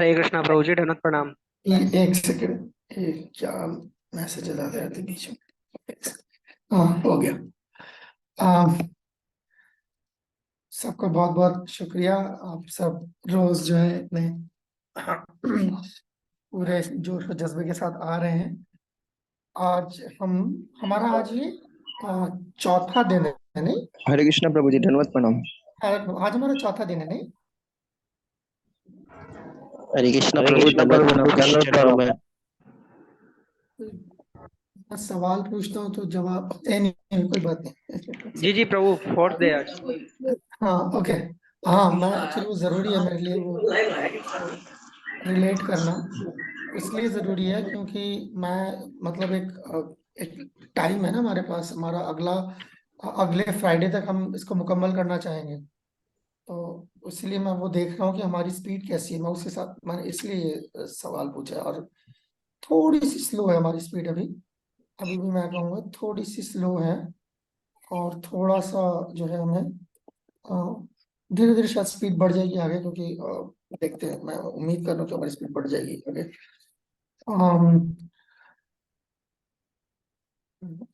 हरे कृष्णा प्रभु जी, धन्यवाद प्रणाम। एक सेकंड, एक क्या मैसेज आ रहे थे बीच में। हाँ, हो गया। सबका बहुत बहुत शुक्रिया। आप सब रोज जो है इतने पूरे जोश और जज्बे के साथ आ रहे हैं। आज हम हमारा आज ये चौथा दिन है, नहीं? हरे कृष्णा प्रभु जी, धन्यवाद प्रणाम। आज हमारा चौथा दिन है, नहीं? हरे कृष्णा हरे प्रभु, कृष्णा धन्यवाद प्रभु, प्रणाम। धन्यवाद चलो प्रणाम। मैं मैं सवाल पूछता हूँ तो जवाब नहीं, कोई बात नहीं। जी जी प्रभु, फोर्थ डे आज। हाँ, ओके। हाँ, मैं एक्चुअली वो जरूरी है मेरे लिए, वो रिलेट करना इसलिए जरूरी है क्योंकि मैं मतलब एक टाइम है ना हमारे पास, हमारा अगले फ्राइडे तक हम इसको मुकम्मल करना चाहेंगे। तो इसलिए मैं वो देख रहा हूँ कि हमारी स्पीड कैसी है, मैं उसके साथ मैंने इसलिए ये सवाल पूछा है। और थोड़ी सी स्लो है हमारी स्पीड अभी। अभी भी मैं कहूँगा थोड़ी सी स्लो है। और थोड़ा सा जो है हमें धीरे धीरे शायद स्पीड बढ़ जाएगी आगे, क्योंकि देखते हैं, मैं उम्मीद कर रहा हूँ कि हमारी स्पीड बढ़ जाएगी आगे।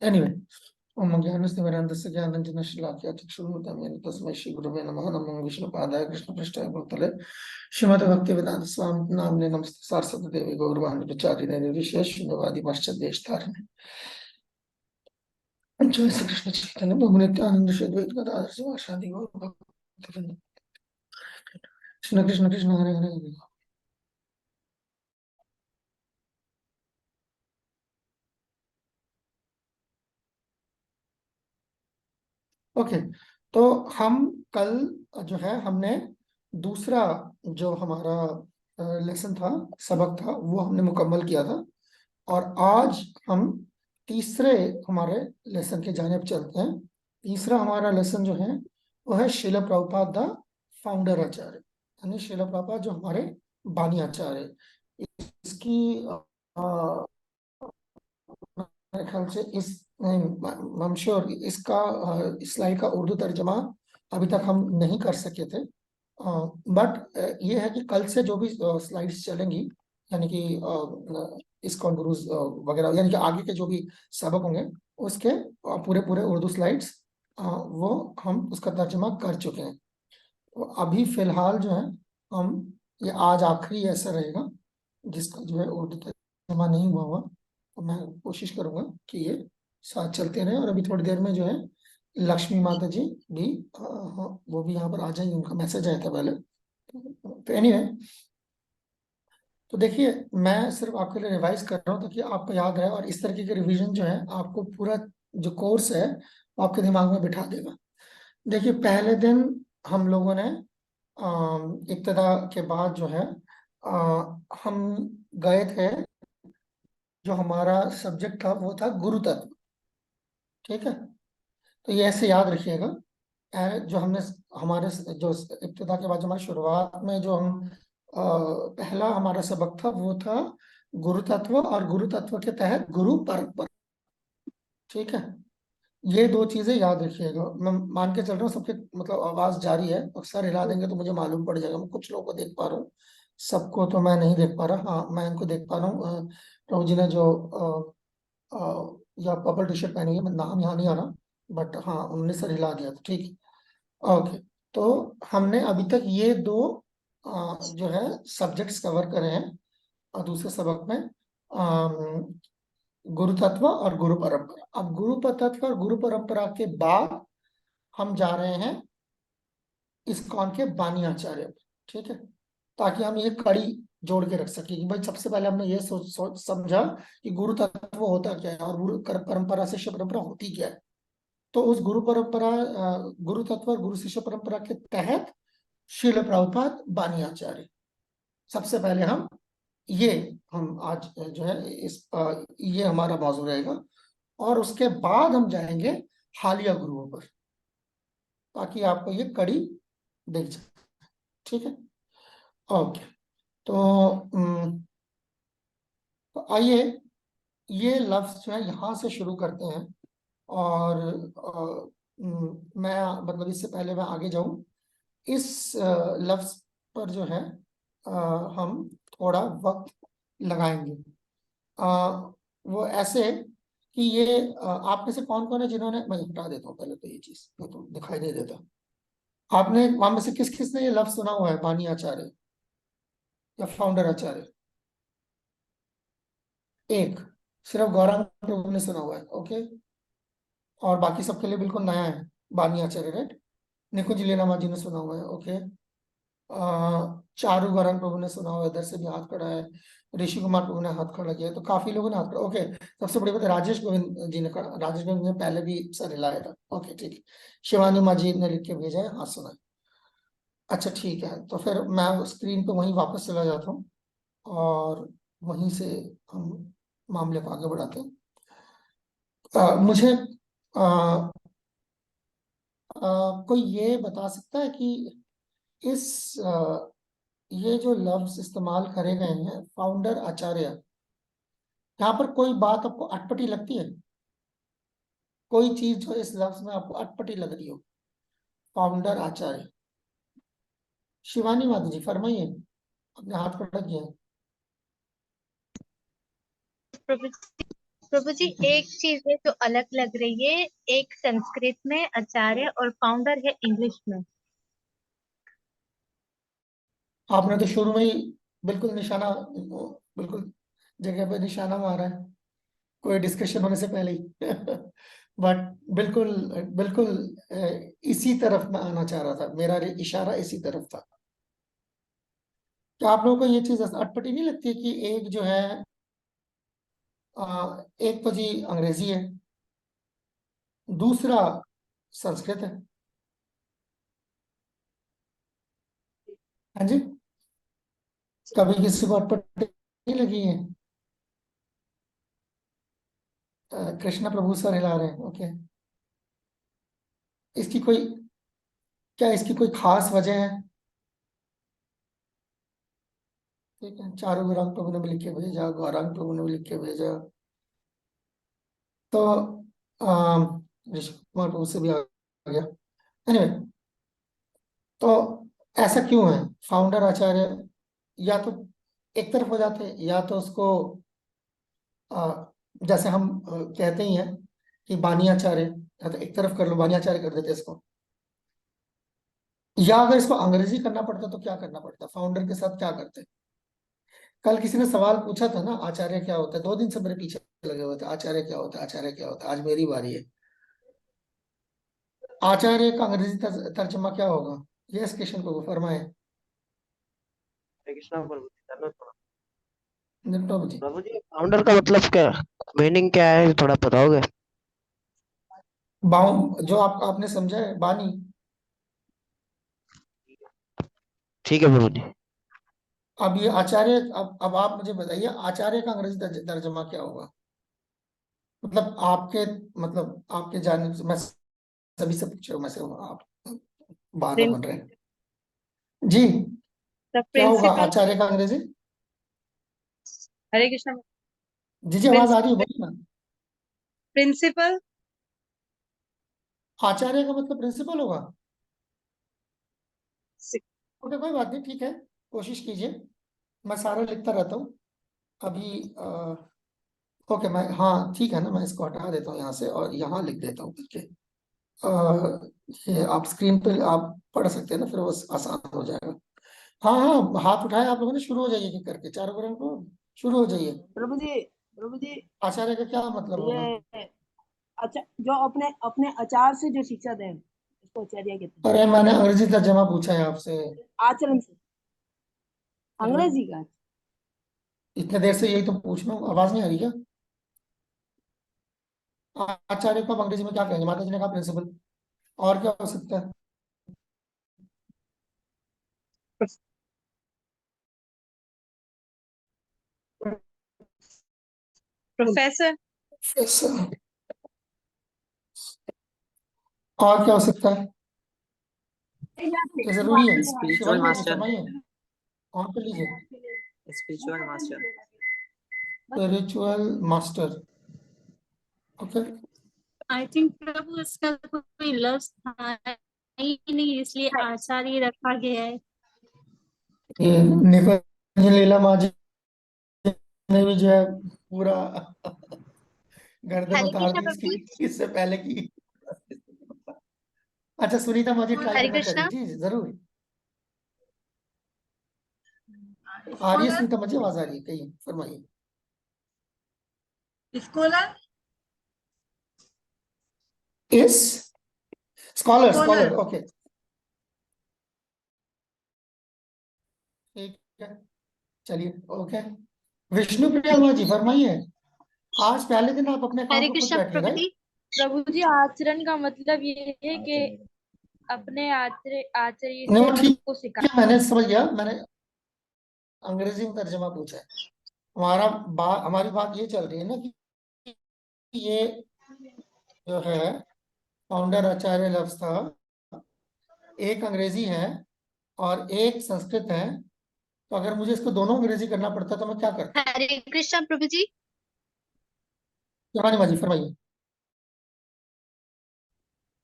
एनीवे, ओम ज्ञानस्तिमिरान्धस्य ज्ञानाञ्जनशलाकया चक्षुरुन्मिलितं येन तस्मै श्रीगुरवे नमः। नमो विष्णुपादाय कृष्णपृष्ठाय भूतले श्रीमद् भक्तिवेदान्त स्वामी नामिने नमस्ते सारस्वती देवी गौरवाणी प्रचारिणे निर्विशेष शून्यवादी पाश्चात्यदेशतारिणे जय श्री कृष्ण चैतन्य प्रभु नित्यानंद श्री अद्वैत गदाधर शिवासादि गौर भक्तवृंद। कृष्ण कृष्ण कृष्ण हरे हरे हरे। ओके, तो हम कल जो है हमने दूसरा जो हमारा लेसन था, सबक था, वो हमने मुकम्मल किया था। और आज हम तीसरे हमारे लेसन के जानिब चलते हैं। तीसरा हमारा लेसन जो है वो है श्रील प्रभुपाद द फाउंडर आचार्य, यानी श्रील प्रभुपाद जो हमारे बानी आचार्य। इसकी मेरे ख्याल से इस आई एम श्योर इसका स्लाइड का उर्दू तर्जमा अभी तक हम नहीं कर सके थे। बट ये है कि कल से जो भी स्लाइड्स चलेंगी, यानी कि इस्कॉन गुरुज वगैरह, यानी कि आगे के जो भी सबक होंगे उसके पूरे पूरे उर्दू स्लाइड्स वो हम उसका तर्जमा कर चुके हैं। तो अभी फिलहाल जो है हम ये आज आखिरी ऐसा रहेगा जिसका जो है उर्दू तर्जमा नहीं हुआ हुआ। तो मैं कोशिश करूंगा कि ये साथ चलते रहे। और अभी थोड़ी देर में जो है लक्ष्मी माता जी भी वो भी यहाँ पर आ जाएंगे, उनका मैसेज आया था पहले। तो एनीवे, तो देखिए, मैं सिर्फ आपके लिए रिवाइज कर रहा हूँ ताकि आपको याद रहे, और इस तरीके के रिवीजन जो है आपको पूरा जो कोर्स है वो आपके दिमाग में बिठा देगा। देखिए, पहले दिन हम लोगों ने इब्तदा के बाद जो है हम गए थे, जो हमारा सब्जेक्ट था वो था गुरु तत्व। ठीक है, तो ये ऐसे याद रखिएगा। जो हमने हमारे जो इब्तिदा के बाद जो हमारी शुरुआत में जो हम पहला हमारा सबक था वो था गुरु तत्व, और गुरु तत्व के तहत गुरु परंपरा। ठीक है, ये दो चीजें याद रखिएगा। मैं मान के चल रहा हूँ सबके मतलब आवाज जारी है, अक्सर हिला देंगे तो मुझे मालूम पड़ जाएगा। मैं कुछ लोगों को देख पा रहा हूँ, सबको तो मैं नहीं देख पा रहा। हाँ, मैं इनको देख पा रहा हूँ। प्रभु जी ने जो या पर्पल टी शर्ट पहनी है, मैं नाम यहाँ नहीं आ रहा, बट हाँ उन्होंने सर हिला दिया था। ठीक है, ओके। तो हमने अभी तक ये दो जो है सब्जेक्ट्स कवर करे हैं। और दूसरे सबक में गुरु तत्व और गुरु परंपरा। अब गुरु तत्व और गुरु परंपरा के बाद हम जा रहे हैं इस्कॉन के बानी आचार्य पे। ठीक है, ताकि हम ये कड़ी जोड़ के रख सके कि भाई सबसे पहले हमने ये सोच समझा कि गुरु तत्व होता क्या है और गुरु परंपरा शिष्य परंपरा होती क्या है। तो उस गुरु तत्व और गुरु शिष्य परंपरा के तहत श्रील प्रभुपाद बानी आचार्य, सबसे पहले ये हम आज जो है ये हमारा मौजू रहेगा। और उसके बाद हम जाएंगे हालिया गुरुओं पर, ताकि आपको ये कड़ी दिख जाए। ठीक है, ओके। तो तो आइए ये लफ्ज जो है यहाँ से शुरू करते हैं। और मैं मतलब इससे पहले मैं आगे जाऊं, इस लफ्ज पर जो है हम थोड़ा वक्त लगाएंगे। वो ऐसे कि ये आप में से कौन कौन है जिन्होंने, मैं हटा देता हूँ पहले तो ये चीज, ये तो दिखाई नहीं देता। आपने वहां में से किस किस ने ये लफ्ज सुना हुआ है, बानी आचार्य या फाउंडर आचार्य? एक, सिर्फ गौरांग प्रभु ने सुना हुआ है, ओके। और बाकी सबके लिए बिल्कुल नया है, बानी आचार्य, राइट। निकुंज लीलामा जी ने सुना हुआ है, ओके। चारू गौरांग प्रभु ने सुना हुआ है, इधर से भी हाथ खड़ा है। ऋषि कुमार प्रभु ने हाथ खड़ा किया, तो काफी लोगों ने हाथ खड़ा, ओके। सबसे बड़ी बात है, राजेश गोविंद जी ने खड़ा, राजेश गोविंद ने पहले भी सर हिलाया था, ओके ठीक है। शिवानी माँ जी ने लिख के भेजा है, हाँ सुना है। अच्छा ठीक है, तो फिर मैं स्क्रीन पे वहीं वापस चला जाता हूँ और वहीं से हम मामले को आगे बढ़ाते हैं। मुझे आ, कोई ये बता सकता है कि इस ये जो लफ्ज इस्तेमाल करे गए हैं, फाउंडर आचार्य, यहाँ पर कोई बात आपको अटपटी लगती है? कोई चीज जो इस लफ्ज में आपको अटपटी लग रही हो? फाउंडर आचार्य। शिवानी माता जी फरमाइए, अपने हाथ खड़ा किया है। प्रभु प्रभु जी, एक चीज है जो अलग लग रही है, एक संस्कृत में आचार्य और फाउंडर है इंग्लिश में। आपने तो शुरू में ही बिल्कुल निशाना, बिल्कुल जगह पे निशाना मारा है, कोई डिस्कशन होने से पहले ही। बट बिल्कुल, बिल्कुल इसी तरफ मैं आना चाह रहा था, मेरा इशारा इसी तरफ था। क्या आप लोगों को ये चीज अटपटी नहीं लगती है कि एक जो है, एक तो जी अंग्रेजी है, दूसरा संस्कृत है? हाँ जी, कभी किसी को अटपटी नहीं लगी है? कृष्णा प्रभु सर हिला रहे हैं, ओके। इसकी कोई, क्या इसकी कोई खास वजह है? ठीक है, चारू गौरांग प्रभु ने भी लिख के भेजा, गौरांग प्रभु ने भी लिख के भेजा, तो ऋषि कुमार प्रभु से भी आ गया। एनीवे, तो ऐसा क्यों है? फाउंडर आचार्य या तो एक तरफ हो जाते, या तो उसको जैसे हम कहते ही हैं कि बानी आचार्य, या तो एक तरफ कर लो, बानी आचार्य कर देते इसको। या अगर इसको अंग्रेजी करना पड़ता तो क्या करना पड़ता, फाउंडर के साथ क्या करते? कल किसी ने सवाल पूछा था ना, आचार्य क्या होता है, 2 दिन से मेरे पीछे लगे हुए थे, आचार्य क्या होता है, आचार्य क्या होता है। आज मेरी बारी है। आचार्य का अंग्रेजी तर्जमा क्या होगा? यस किशन को फरमाए। हरे कृष्णा प्रभु जी, धन्यवाद प्रणाम। निपटो जी। प्रभु जी, फाउंडर का मतलब क्या, मीनिंग क्या है, थोड़ा बताओगे? बाउ जो आपने समझा है, बानी। ठीक है प्रभु जी। अब ये आचार्य, अब आप मुझे बताइए, आचार्य का अंग्रेजी तर्जमा क्या होगा? मतलब आपके, मतलब आपके जानने से, मैं सभी से पूछ रहा हूँ, मैं से आप बहाना बन रहे हैं जी। द क्या होगा प्रिंसिपल। आचार्य का अंग्रेजी? हरे कृष्णा। जी जी, आवाज आ रही है, बोलिए ना। प्रिंसिपल। आचार्य का मतलब प्रिंसिपल होगा? ओके, कोई बात नहीं, ठीक है, कोशिश कीजिए। मैं सारा लिखता रहता हूँ अभी। ओके, मैं, हाँ ठीक है ना, मैं इसको हटा देता हूँ यहाँ से और यहाँ लिख देता हूँ करके। ये आप स्क्रीन पे आप पढ़ सकते हैं ना, फिर वो आसान हो जाएगा। हाँ हाँ, हाथ उठाए आप लोगों ने, शुरू हो जाइए एक-एक करके, चारों ग्रह को शुरू हो जाइए। प्रभु जी आचार्य का क्या मतलब होगा? ये अच्छा, जो अपने अपने आचार से जो शिक्षा दें इसको आचार्य कहते अरे मैंने अंग्रेजी तर्जमा पूछा है आपसे। हैं। आचरण से अरे अंग्रेजी का। इतने देर से यही तो पूछ रहा हूँ, आवाज नहीं आ रही क्या? आचार्य को आप अंग्रेजी में क्या कहेंगे? माता जी ने कहा प्रिंसिपल, और क्या हो सकता है? प्रोफेसर। ऐसा, और क्या हो सकता है? ये जरूरी है? स्पिरिचुअल शिवानी माता जी मास्टर। फरमाइए, ऑन कर लीजिए। Spiritual master. Spiritual master, okay. I think Prabhu इसका कोई लफ्ज था ही नहीं, इसलिए आचार्य रखा गया है। ये निकुंज लीला माझी ने भी जो है पूरा गर्दन हरे उतार कृष्णा दी प्रभु जी। इससे पहले की। अच्छा सुनीता माझी ट्राई हरे करना कृष्णा। चाहिए जी जरूर। आ रही है स्कॉलर सुनीता माझी, आवाज आ रही है, कही फरमाइए। स्कॉलर इस स्कॉलर स्कॉलर स्कॉलर ओके ठीक है, चलिए ओके। विष्णु प्रिया जी फरमाइए, आज पहले दिन आप अपने काम हरे को खुद कृष्णा बैठिए प्रभु राइट। जी। प्रभु जी आचरण का मतलब ये है कि अपने आचर्य नहीं से वो ठीक सबको सिखा। है, मैंने समझ गया, मैंने अंग्रेजी में तर्जमा पूछा है। हमारी बात ये चल रही है ना कि ये जो है फाउंडर आचार्य लफ्ज था, एक अंग्रेजी है और एक संस्कृत है, तो अगर मुझे इसको दोनों अंग्रेजी करना पड़ता तो मैं क्या करता? हरे कृष्णा प्रभु जी। हाँ जी फरमाइए।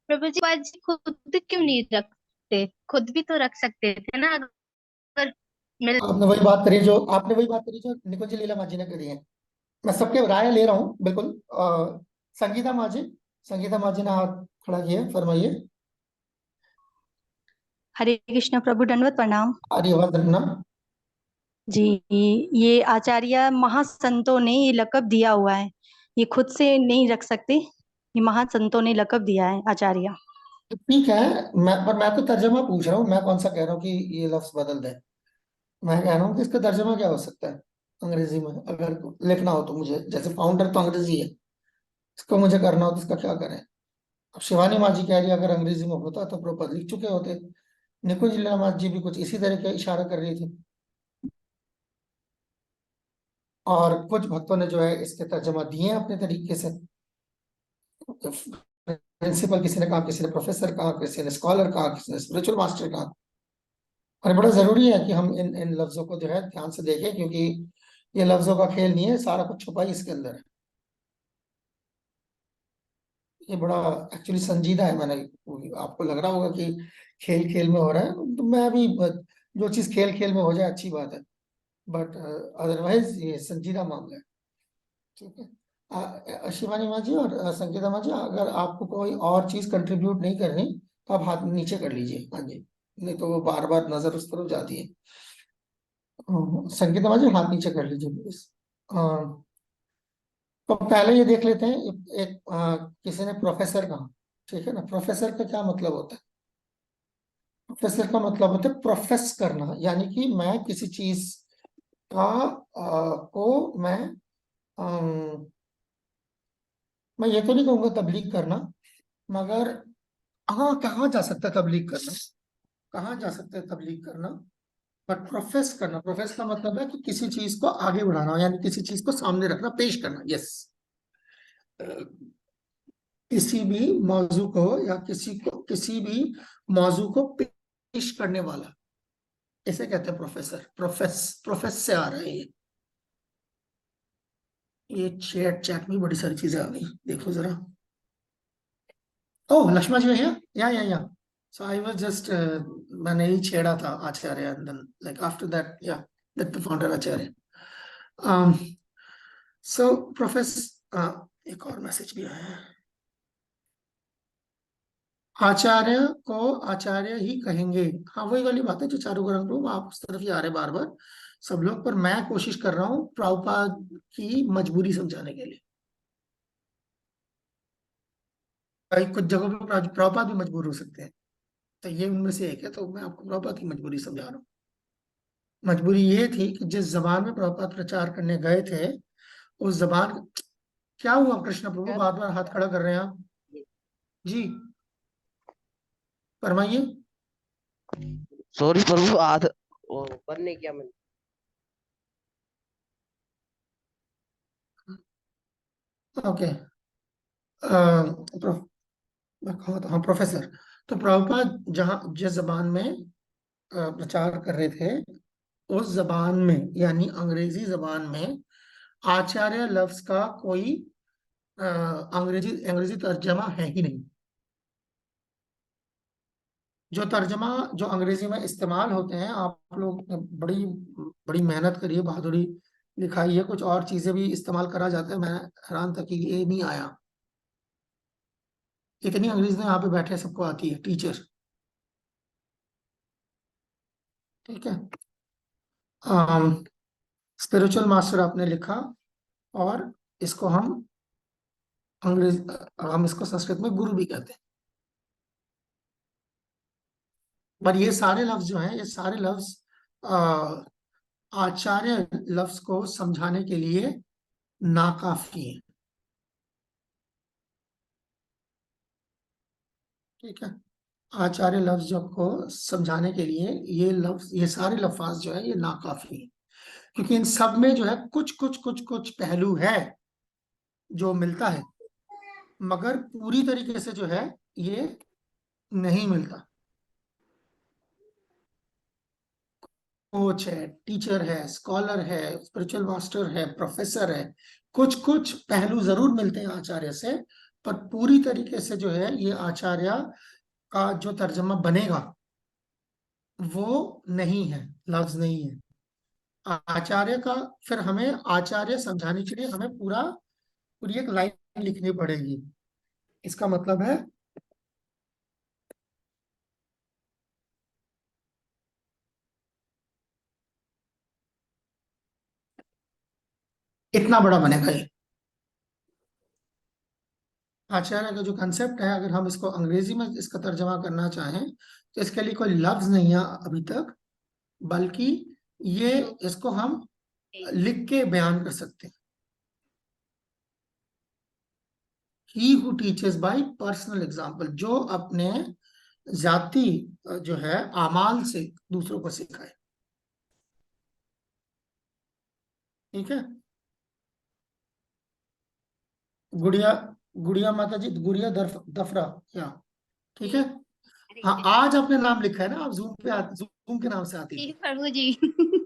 प्रभु जी बात जी खुद क्यों नहीं रखते, खुद भी तो रख सकते थे ना, अगर मिल। आपने वही बात करी जो निकुंज लीला माझी ने करी है। मैं सबके राय ले रहा हूँ बिल्कुल। संगीता माझी, संगीता माझी ने हाथ खड़ा किया, फरमाइए। हरे कृष्ण प्रभु, दंडवत प्रणाम आर्य आवाज रखना। जी। ये आचार्य महासंतों ने ये लकब दिया हुआ है, ये खुद से नहीं रख सकते, ये महासंतों ने लकब दिया है आचार्य। ठीक है, मैं तो तर्जमा पूछ रहा हूँ, मैं कौन सा कह रहा हूँ कि ये लफ्ज बदल दे। मैं कह रहा हूँ कि इसका तर्जमा क्या हो सकता है अंग्रेजी में, अगर लिखना हो तो मुझे, जैसे फाउंडर तो अंग्रेजी है, इसको मुझे करना हो तो इसका क्या करें? अब शिवानी माँ जी कह रही है अगर अंग्रेजी में होता तो प्रोपर लिख चुके होते। निकुंज लीला जी भी कुछ इसी तरह का इशारा कर रही थी, और कुछ भक्तों ने जो है इसके तर्जमा दिए हैं अपने तरीके से। प्रिंसिपल किसी ने कहा, किसी ने प्रोफेसर कहा, किसी ने स्कॉलर कहा, किसी ने स्पिरिचुअल मास्टर कहा। और बड़ा जरूरी है कि हम इन इन लफ्जों को जो है ध्यान से देखें, क्योंकि ये लफ्जों का खेल नहीं है, सारा कुछ छुपा ही इसके अंदर है। ये बड़ा एक्चुअली संजीदा है। मैंने, आपको लग रहा होगा कि खेल खेल में हो रहा है, तो मैं भी, जो चीज खेल खेल में हो जाए अच्छी बात है, बट अदरवाइज ये संजीदा मामला है। ठीक है। शिवानी माँ जी और संगीता माँ जी, अगर आपको कोई और चीज कंट्रीब्यूट नहीं करनी तो आप हाथ नीचे कर लीजिए, हाँ जी, नहीं तो वो बार बार नजर उस तरफ जाती है। संगीता माँ जी हाथ नीचे कर लीजिए प्लीज। तो पहले ये देख लेते हैं, किसी ने प्रोफेसर कहा, ठीक है ना, प्रोफेसर का क्या मतलब होता है? प्रोफेसर का मतलब होता है प्रोफेस करना, यानी कि मैं किसी चीज का को मैं ये तो नहीं कहूंगा तबलीग करना, मगर हाँ, कहाँ जा सकता है तबलीग करना, कहाँ जा सकता है तबलीग करना, बट प्रोफेस करना, प्रोफेस का मतलब है कि किसी चीज को आगे बढ़ाना, यानी किसी चीज को सामने रखना, पेश करना। यस, किसी भी मौजू को या किसी भी मौजू को पेश करने वाला, इसे कहते हैं प्रोफेसर। प्रोफेस से आ रहा है ये चैट चैट में बड़ी सारी चीजें आ गई, देखो जरा। ओह लक्ष्मण जी है या सो आई वाज जस्ट, मैंने ही छेड़ा था Acharya, and then like after that या that the founder Acharya. So प्रोफेस, एक और मैसेज भी आया है। आचार्य को आचार्य ही कहेंगे, हाँ वही वाली बात है जो चारू ग्रंथ में आप उस तरफ ही आ रहे बार बार सब लोग, पर मैं कोशिश कर रहा हूँ प्रभुपाद की मजबूरी समझाने के लिए। भाई कुछ जगहों पे प्रभुपाद भी मजबूर हो सकते हैं, तो ये उनमें से एक है, तो मैं आपको प्रभुपाद की मजबूरी समझा रहा हूँ। मजबूरी ये थी कि जिस जबान में प्रभुपाद प्रचार करने गए थे, उस जबान, क्या हुआ कृष्ण प्रभु, बार बार हाथ खड़ा कर रहे हैं आप जी, फरमाइए। सॉरी प्रभु, आध ऊपर नहीं किया मैंने। ओके, हाँ प्रोफेसर। तो प्रभुपाद जहाँ जिस जबान में प्रचार कर रहे थे, उस जबान में यानी अंग्रेजी जबान में आचार्य लफ्ज का कोई अंग्रेजी अंग्रेजी तर्जमा है ही नहीं। जो तर्जमा जो अंग्रेजी में इस्तेमाल होते हैं, आप लोग बड़ी बड़ी मेहनत करिए, बहादुरी दिखाई है, कुछ और चीजें भी इस्तेमाल करा जाता है। मैं हैरान था कि ये नहीं आया। इतनी अंग्रेजी यहाँ पे बैठे सबको आती है, टीचर। ठीक है। स्पिरिचुअल मास्टर आपने लिखा, और इसको हम हम इसको संस्कृत में गुरु भी कहते हैं। पर ये सारे लफ्ज जो हैं, ये सारे लफ्ज आचार्य लफ्ज को समझाने के लिए नाकाफी है। ठीक है। आचार्य लफ्ज को समझाने के लिए ये लफ्ज, ये सारे लफ्ज जो है, ये नाकाफी है, क्योंकि इन सब में जो है कुछ कुछ कुछ कुछ पहलू है जो मिलता है, मगर पूरी तरीके से जो है ये नहीं मिलता। कोच है, टीचर है, स्कॉलर है, स्पिरिचुअल मास्टर है, प्रोफेसर है, कुछ कुछ पहलू जरूर मिलते हैं आचार्य से, पर पूरी तरीके से जो है ये आचार्य का जो तर्जमा बनेगा वो नहीं है, लफ्ज नहीं है आचार्य का। फिर हमें आचार्य समझाने के लिए हमें पूरी एक लाइन लिखनी पड़ेगी। इसका मतलब है इतना बड़ा बनेगा ये आचार्य का जो कंसेप्ट है। अगर हम इसको अंग्रेजी में इसका तर्जमा करना चाहें तो इसके लिए कोई लफ्ज नहीं है अभी तक, बल्कि ये इसको हम लिख के बयान कर सकते हैं। He who teaches by personal example, जो अपने जाति जो है आमाल से दूसरों को सिखाए। ठीक है। गुड़िया गुड़िया माता जी, गुड़िया दफरा क्या? ठीक है। हाँ, आज आपने नाम लिखा है ना, आप जूम के नाम से आती है। प्रभु जी।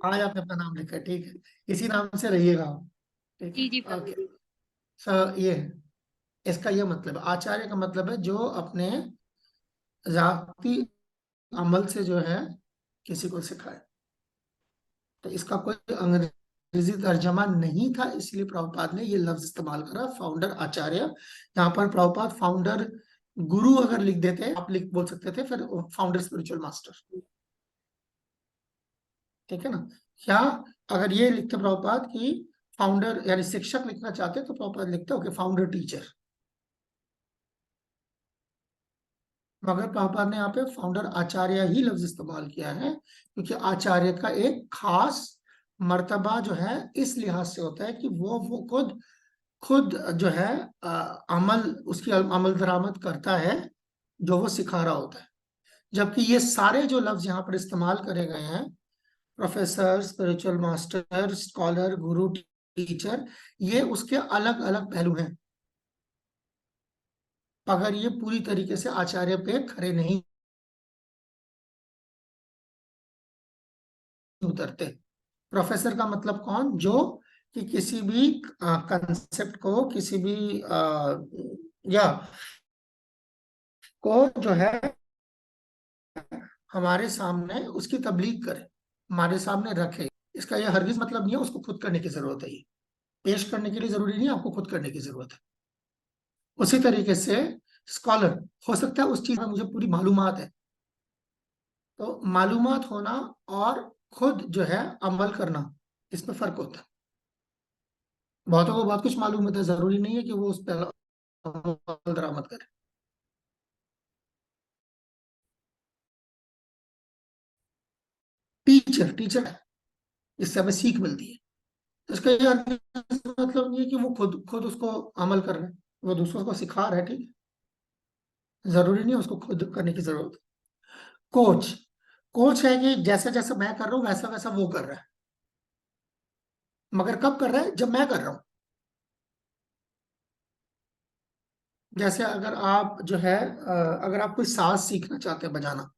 आज आपने अपना नाम लिखा है, ठीक है, इसी नाम से रहिएगा आप। ठीक है, जी प्रभु ओके। सर ये है, इसका ये मतलब है, आचार्य का मतलब है जो अपने जाति अमल से जो है किसी को सिखाए। तो इसका कोई अंग्रेजी तर्जमा नहीं था, इसलिए प्रभुपाद ने ये लफ्ज इस्तेमाल करा, फाउंडर आचार्य। यहाँ पर प्रभुपाद फाउंडर गुरु अगर लिख देते, आप बोल सकते थे फिर फाउंडर स्पिरिचुअल मास्टर। ठीक है ना। या अगर ये लिखते प्रभुपाद कि फाउंडर यानी शिक्षक लिखना चाहते तो प्रभुपाद लिखते ओके फाउंडर टीचर, मगर प्रभुपाद ने यहाँ पे फाउंडर आचार्य ही लफ्ज इस्तेमाल किया है, क्योंकि आचार्य का एक खास मर्तबा जो है इस लिहाज से होता है कि वो खुद जो है अमल, उसकी अमल दरामद करता है जो वो सिखा रहा होता है। जबकि ये सारे जो लफ्ज यहाँ पर इस्तेमाल करे गए हैं, प्रोफेसर, स्पिरिचुअल मास्टर, स्कॉलर, गुरु, टीचर, ये उसके अलग अलग पहलू हैं, अगर ये पूरी तरीके से आचार्य पे खड़े नहीं उतरते। प्रोफेसर का मतलब कौन? जो कि किसी भी कंसेप्ट को, किसी भी या को जो है हमारे सामने उसकी तबलीग करे, हमारे सामने रखे। इसका यह हरगिज मतलब नहीं है उसको खुद करने की जरूरत है, ये पेश करने के लिए जरूरी नहीं है आपको खुद करने की जरूरत है। उसी तरीके से स्कॉलर हो सकता है उस चीज में मुझे पूरी मालूमात है, तो मालूमात होना और खुद जो है अमल करना, इसमें फर्क होता है। बहुतों को बहुत कुछ मालूम होता है, जरूरी नहीं है कि वो उस पर अमल दरामद करे। टीचर है, इससे हमें सीख मिलती है। तो इसका ये मतलब नहीं है कि वो खुद उसको अमल कर रहे हैं, वो दूसरों को सिखा रहे हैं। ठीक है, जरूरी नहीं है उसको खुद करने की जरूरत है। कोच है कि जैसे जैसे मैं कर रहा हूं वैसा वैसा वो कर रहा है, मगर कब कर रहा है? जब मैं कर रहा हूं। जैसे अगर आप जो है अगर आप कोई साज सीखना चाहते हैं बजाना,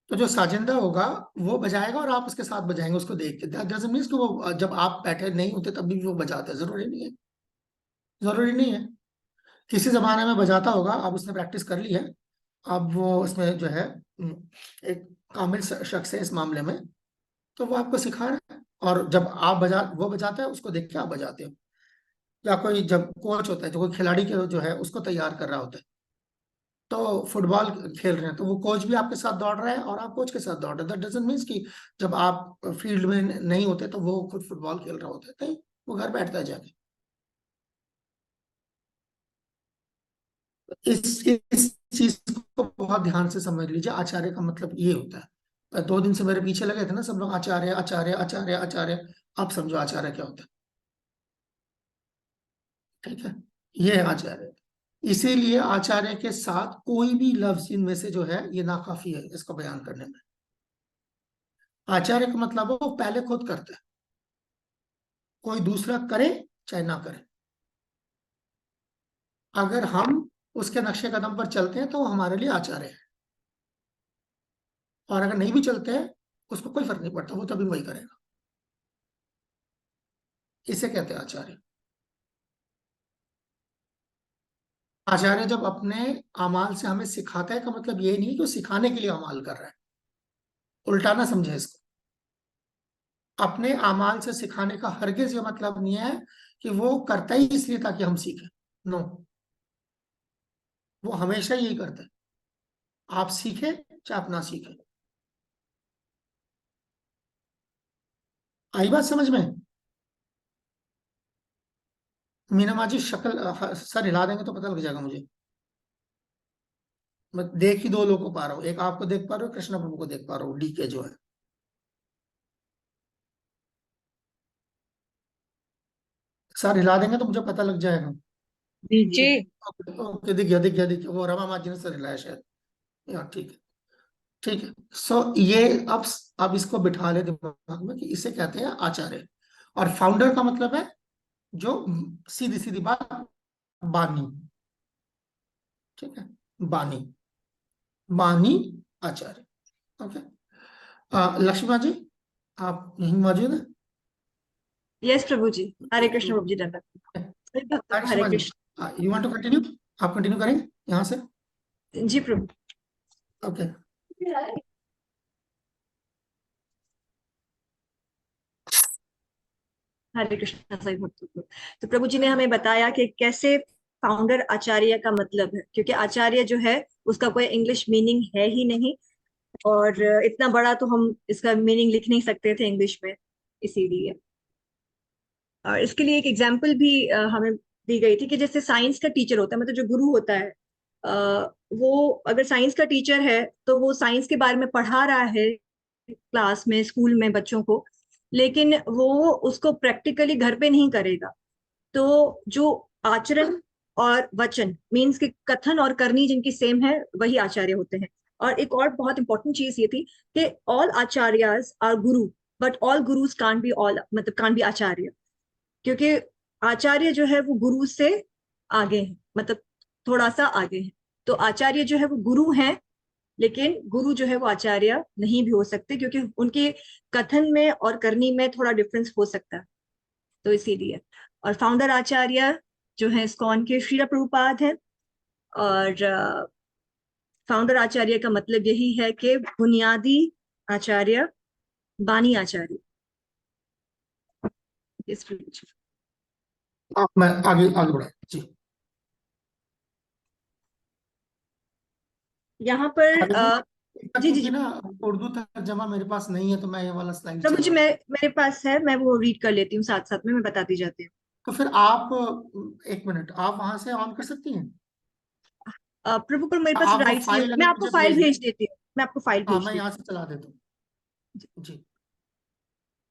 तो जो साजिंदा होगा वो बजाएगा और आप उसके साथ बजाएंगे उसको देख के। दैट डजंट मीन कि वो जब आप बैठे नहीं होते तब भी वो बजाते हैं, जरूरी नहीं है। जरूरी नहीं है, किसी जमाने में बजाता होगा, अब उसने प्रैक्टिस कर ली है, अब वो इसमें जो है एक कामिल शख्स है इस मामले में, तो वो आपको सिखा रहा है, और जब आप वो बजाता है उसको देख के आप बजाते हो। या कोई जब कोच होता है, जो कोई खिलाड़ी के जो है उसको तैयार कर रहा होता है, तो फुटबॉल खेल रहे हैं तो वो कोच भी आपके साथ दौड़ रहा है और आप कोच के साथ दौड़ रहे हैं। दैट डजंट मीन्स कि जब आप फील्ड में नहीं होते तो वो खुद फुटबॉल खेल रहा होता है, नहीं, वो घर बैठता है जाके। इस चीज को बहुत ध्यान से समझ लीजिए। आचार्य का मतलब ये होता है। 2 दिन से मेरे पीछे लगे थे ना सब लोग, आचार्य आचार्य आचार्य आचार्य, आप समझो आचार्य क्या होता है। ठीक है, ये है आचार्य। इसीलिए आचार्य के साथ कोई भी लफ्ज इनमें से जो है ये नाकाफी है इसको बयान करने में। आचार्य का मतलब वो पहले खुद करता है, कोई दूसरा करे चाहे ना करे। अगर हम उसके नक्शे कदम पर चलते हैं तो वो हमारे लिए आचार्य है, और अगर नहीं भी चलते हैं उसको कोई फर्क नहीं पड़ता, वो तभी वही करेगा। इसे कहते हैं आचार्य। आचार्य जब अपने अमाल से हमें सिखाता है का मतलब ये नहीं कि वो सिखाने के लिए अमाल कर रहा है, उल्टा ना समझे इसको। अपने अमाल से सिखाने का हरगिज ये मतलब नहीं है कि वो करता ही इसलिए ताकि हम सीखें। नो, वो हमेशा यही करता है, आप सीखे चाहे आप ना सीखे। आई बात समझ में? मीना माँ जी शक्ल सर हिला देंगे तो पता लग जाएगा मुझे। मैं देख ही 2 लोगों को पा रहा हूँ, एक आपको देख पा रहा हूँ, कृष्णा प्रभु को देख पा रहा हूँ, डीके जो है। सर हिला देंगे तो मुझे पता लग जाएगा। जी ओके, दिख गया दिख गया दिख गया, वो रमा माँ जी ने सर हिलाया शायद। या ठीक है, ठीक है। सो ये अब इसको बिठा ले दिमाग में कि इसे कहते हैं आचार्य। और फाउंडर का मतलब है जो सीधी सीधी बात, बानी। ठीक है, बानी, बानी आचार्य। ओके, लक्ष्मण जी आप यहीं मौजूद हैं? यस प्रभु जी, हरे कृष्ण प्रभु जी, दंडवत। सभी भक्तों को हरे Lakshman ji, Krishna. You want to continue? आप कंटिन्यू करें यहाँ से। जी प्रभु। ओके, हरे कृष्ण सभी भक्तों को। तो प्रभु जी ने हमें बताया कि कैसे फाउंडर आचार्य का मतलब है, क्योंकि आचार्य जो है उसका कोई इंग्लिश मीनिंग है ही नहीं, और इतना बड़ा तो हम इसका मीनिंग लिख नहीं सकते थे इंग्लिश में, इसीलिए। और इसके लिए एक एग्जाम्पल भी हमें दी गई थी कि जैसे साइंस का टीचर होता है, मतलब जो गुरु होता है, वो अगर साइंस का टीचर है तो वो साइंस के बारे में पढ़ा रहा है क्लास में, स्कूल में बच्चों को, लेकिन वो उसको प्रैक्टिकली घर पे नहीं करेगा। तो जो आचरण और वचन, मीन्स के कथन और करनी जिनकी सेम है, वही आचार्य होते हैं। और एक और बहुत इंपॉर्टेंट चीज ये थी कि all acharyas are guru, but all gurus can't be all, मतलब कांट बी आचार्य, क्योंकि आचार्य जो है वो गुरु से आगे है, मतलब थोड़ा सा आगे है। तो आचार्य जो है वो गुरु हैं, लेकिन गुरु जो है वो आचार्य नहीं भी हो सकते, क्योंकि उनके कथन में और करनी में थोड़ा डिफरेंस हो सकता है, तो इसीलिए। और फाउंडर आचार्य जो है इस्कॉन के श्रील प्रभुपाद है। और फाउंडर आचार्य का मतलब यही है कि बुनियादी आचार्य, बानी आचार्य। इस मैं आगे आगे बढ़ा जी। यहाँ पर जी जी क्योंकि जी ना उर्दू तर्जमा मेरे पास नहीं है, तो मैं ये वाला स्लाइड प्रभु जी, चला। मेरे पास है, मैं वो रीड कर लेती हूँ, साथ साथ में मैं बताती जाती हूँ। तो फिर आप 1 मिनट, आप वहां से ऑन कर सकती हैं? प्रभु पर मेरे पास आप वो राइट्स नहीं फाइल होती, मैं अगर आपको मुझे फाइल भेज दें। भेज देती हूँ, मैं आपको फाइल हाँ, भेज मैं देती यहाँ से चला देता हूँ जी।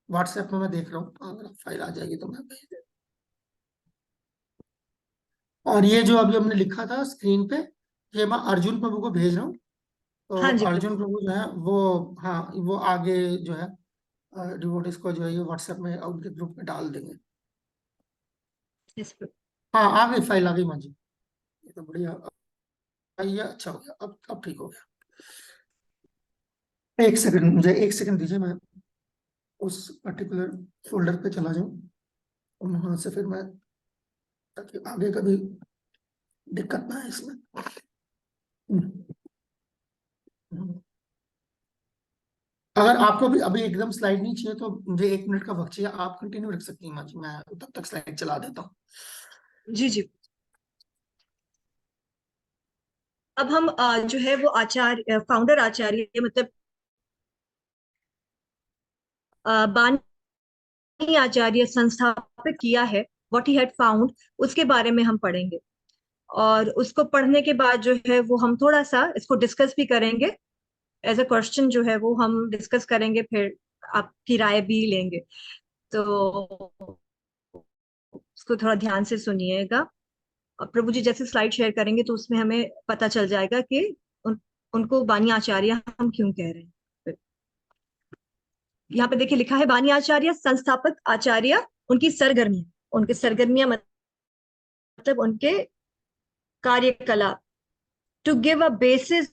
व्हाट्सएप में मैं देख रहा हूँ, अगर फाइल आ जाएगी तो मैं भेज देता हूँ। और ये जो अभी हमने लिखा था स्क्रीन पे, ये मैं अर्जुन प्रभु को भेज रहा हूँ। हूँ। तो हाँ जी अर्जुन प्रभु। प्रभु जो है वो, हाँ, वो आगे जो है डिवोटिस को जो है ये व्हाट्सएप में उनके ग्रुप में डाल देंगे। यस प्रभु। हाँ, आ गई फाइल, आ गई माँ जी, ये तो बढ़िया। ये अच्छा हो गया, अब ठीक हो गया। 1 सेकंड, मुझे 1 सेकंड दीजिए, मैं उस पर्टिकुलर फोल्डर पे चला जाऊं और वहां से फिर मैं, ताकि आगे कभी दिक्कत ना आए इसमें। अगर आपको भी अभी एकदम स्लाइड नहीं चाहिए तो मुझे 1 मिनट का वक्त चाहिए, आप कंटिन्यू रख सकती हैं माँ जी, मैं तब तक स्लाइड चला देता हूँ। जी जी। अब हम जो है वो आचार्य फाउंडर आचार्य मतलब बानी आचार्य संस्थापित किया है, व्हाट ही हैड फाउंड, उसके बारे में हम पढ़ेंगे। और उसको पढ़ने के बाद जो है वो हम थोड़ा सा इसको डिस्कस भी करेंगे, एज अ क्वेश्चन जो है वो हम डिस्कस करेंगे, फिर आपकी राय भी लेंगे। तो उसको थोड़ा ध्यान से सुनिएगा। और प्रभु जी जैसे स्लाइड शेयर करेंगे तो उसमें हमें पता चल जाएगा कि उनको बानी आचार्य हम क्यों कह रहे हैं। यहाँ पे देखिए लिखा है बानी आचार्य संस्थापक आचार्य, उनकी सरगर्मियां मतलब उनके कार्यकलाप, टू गिव अ बेसिस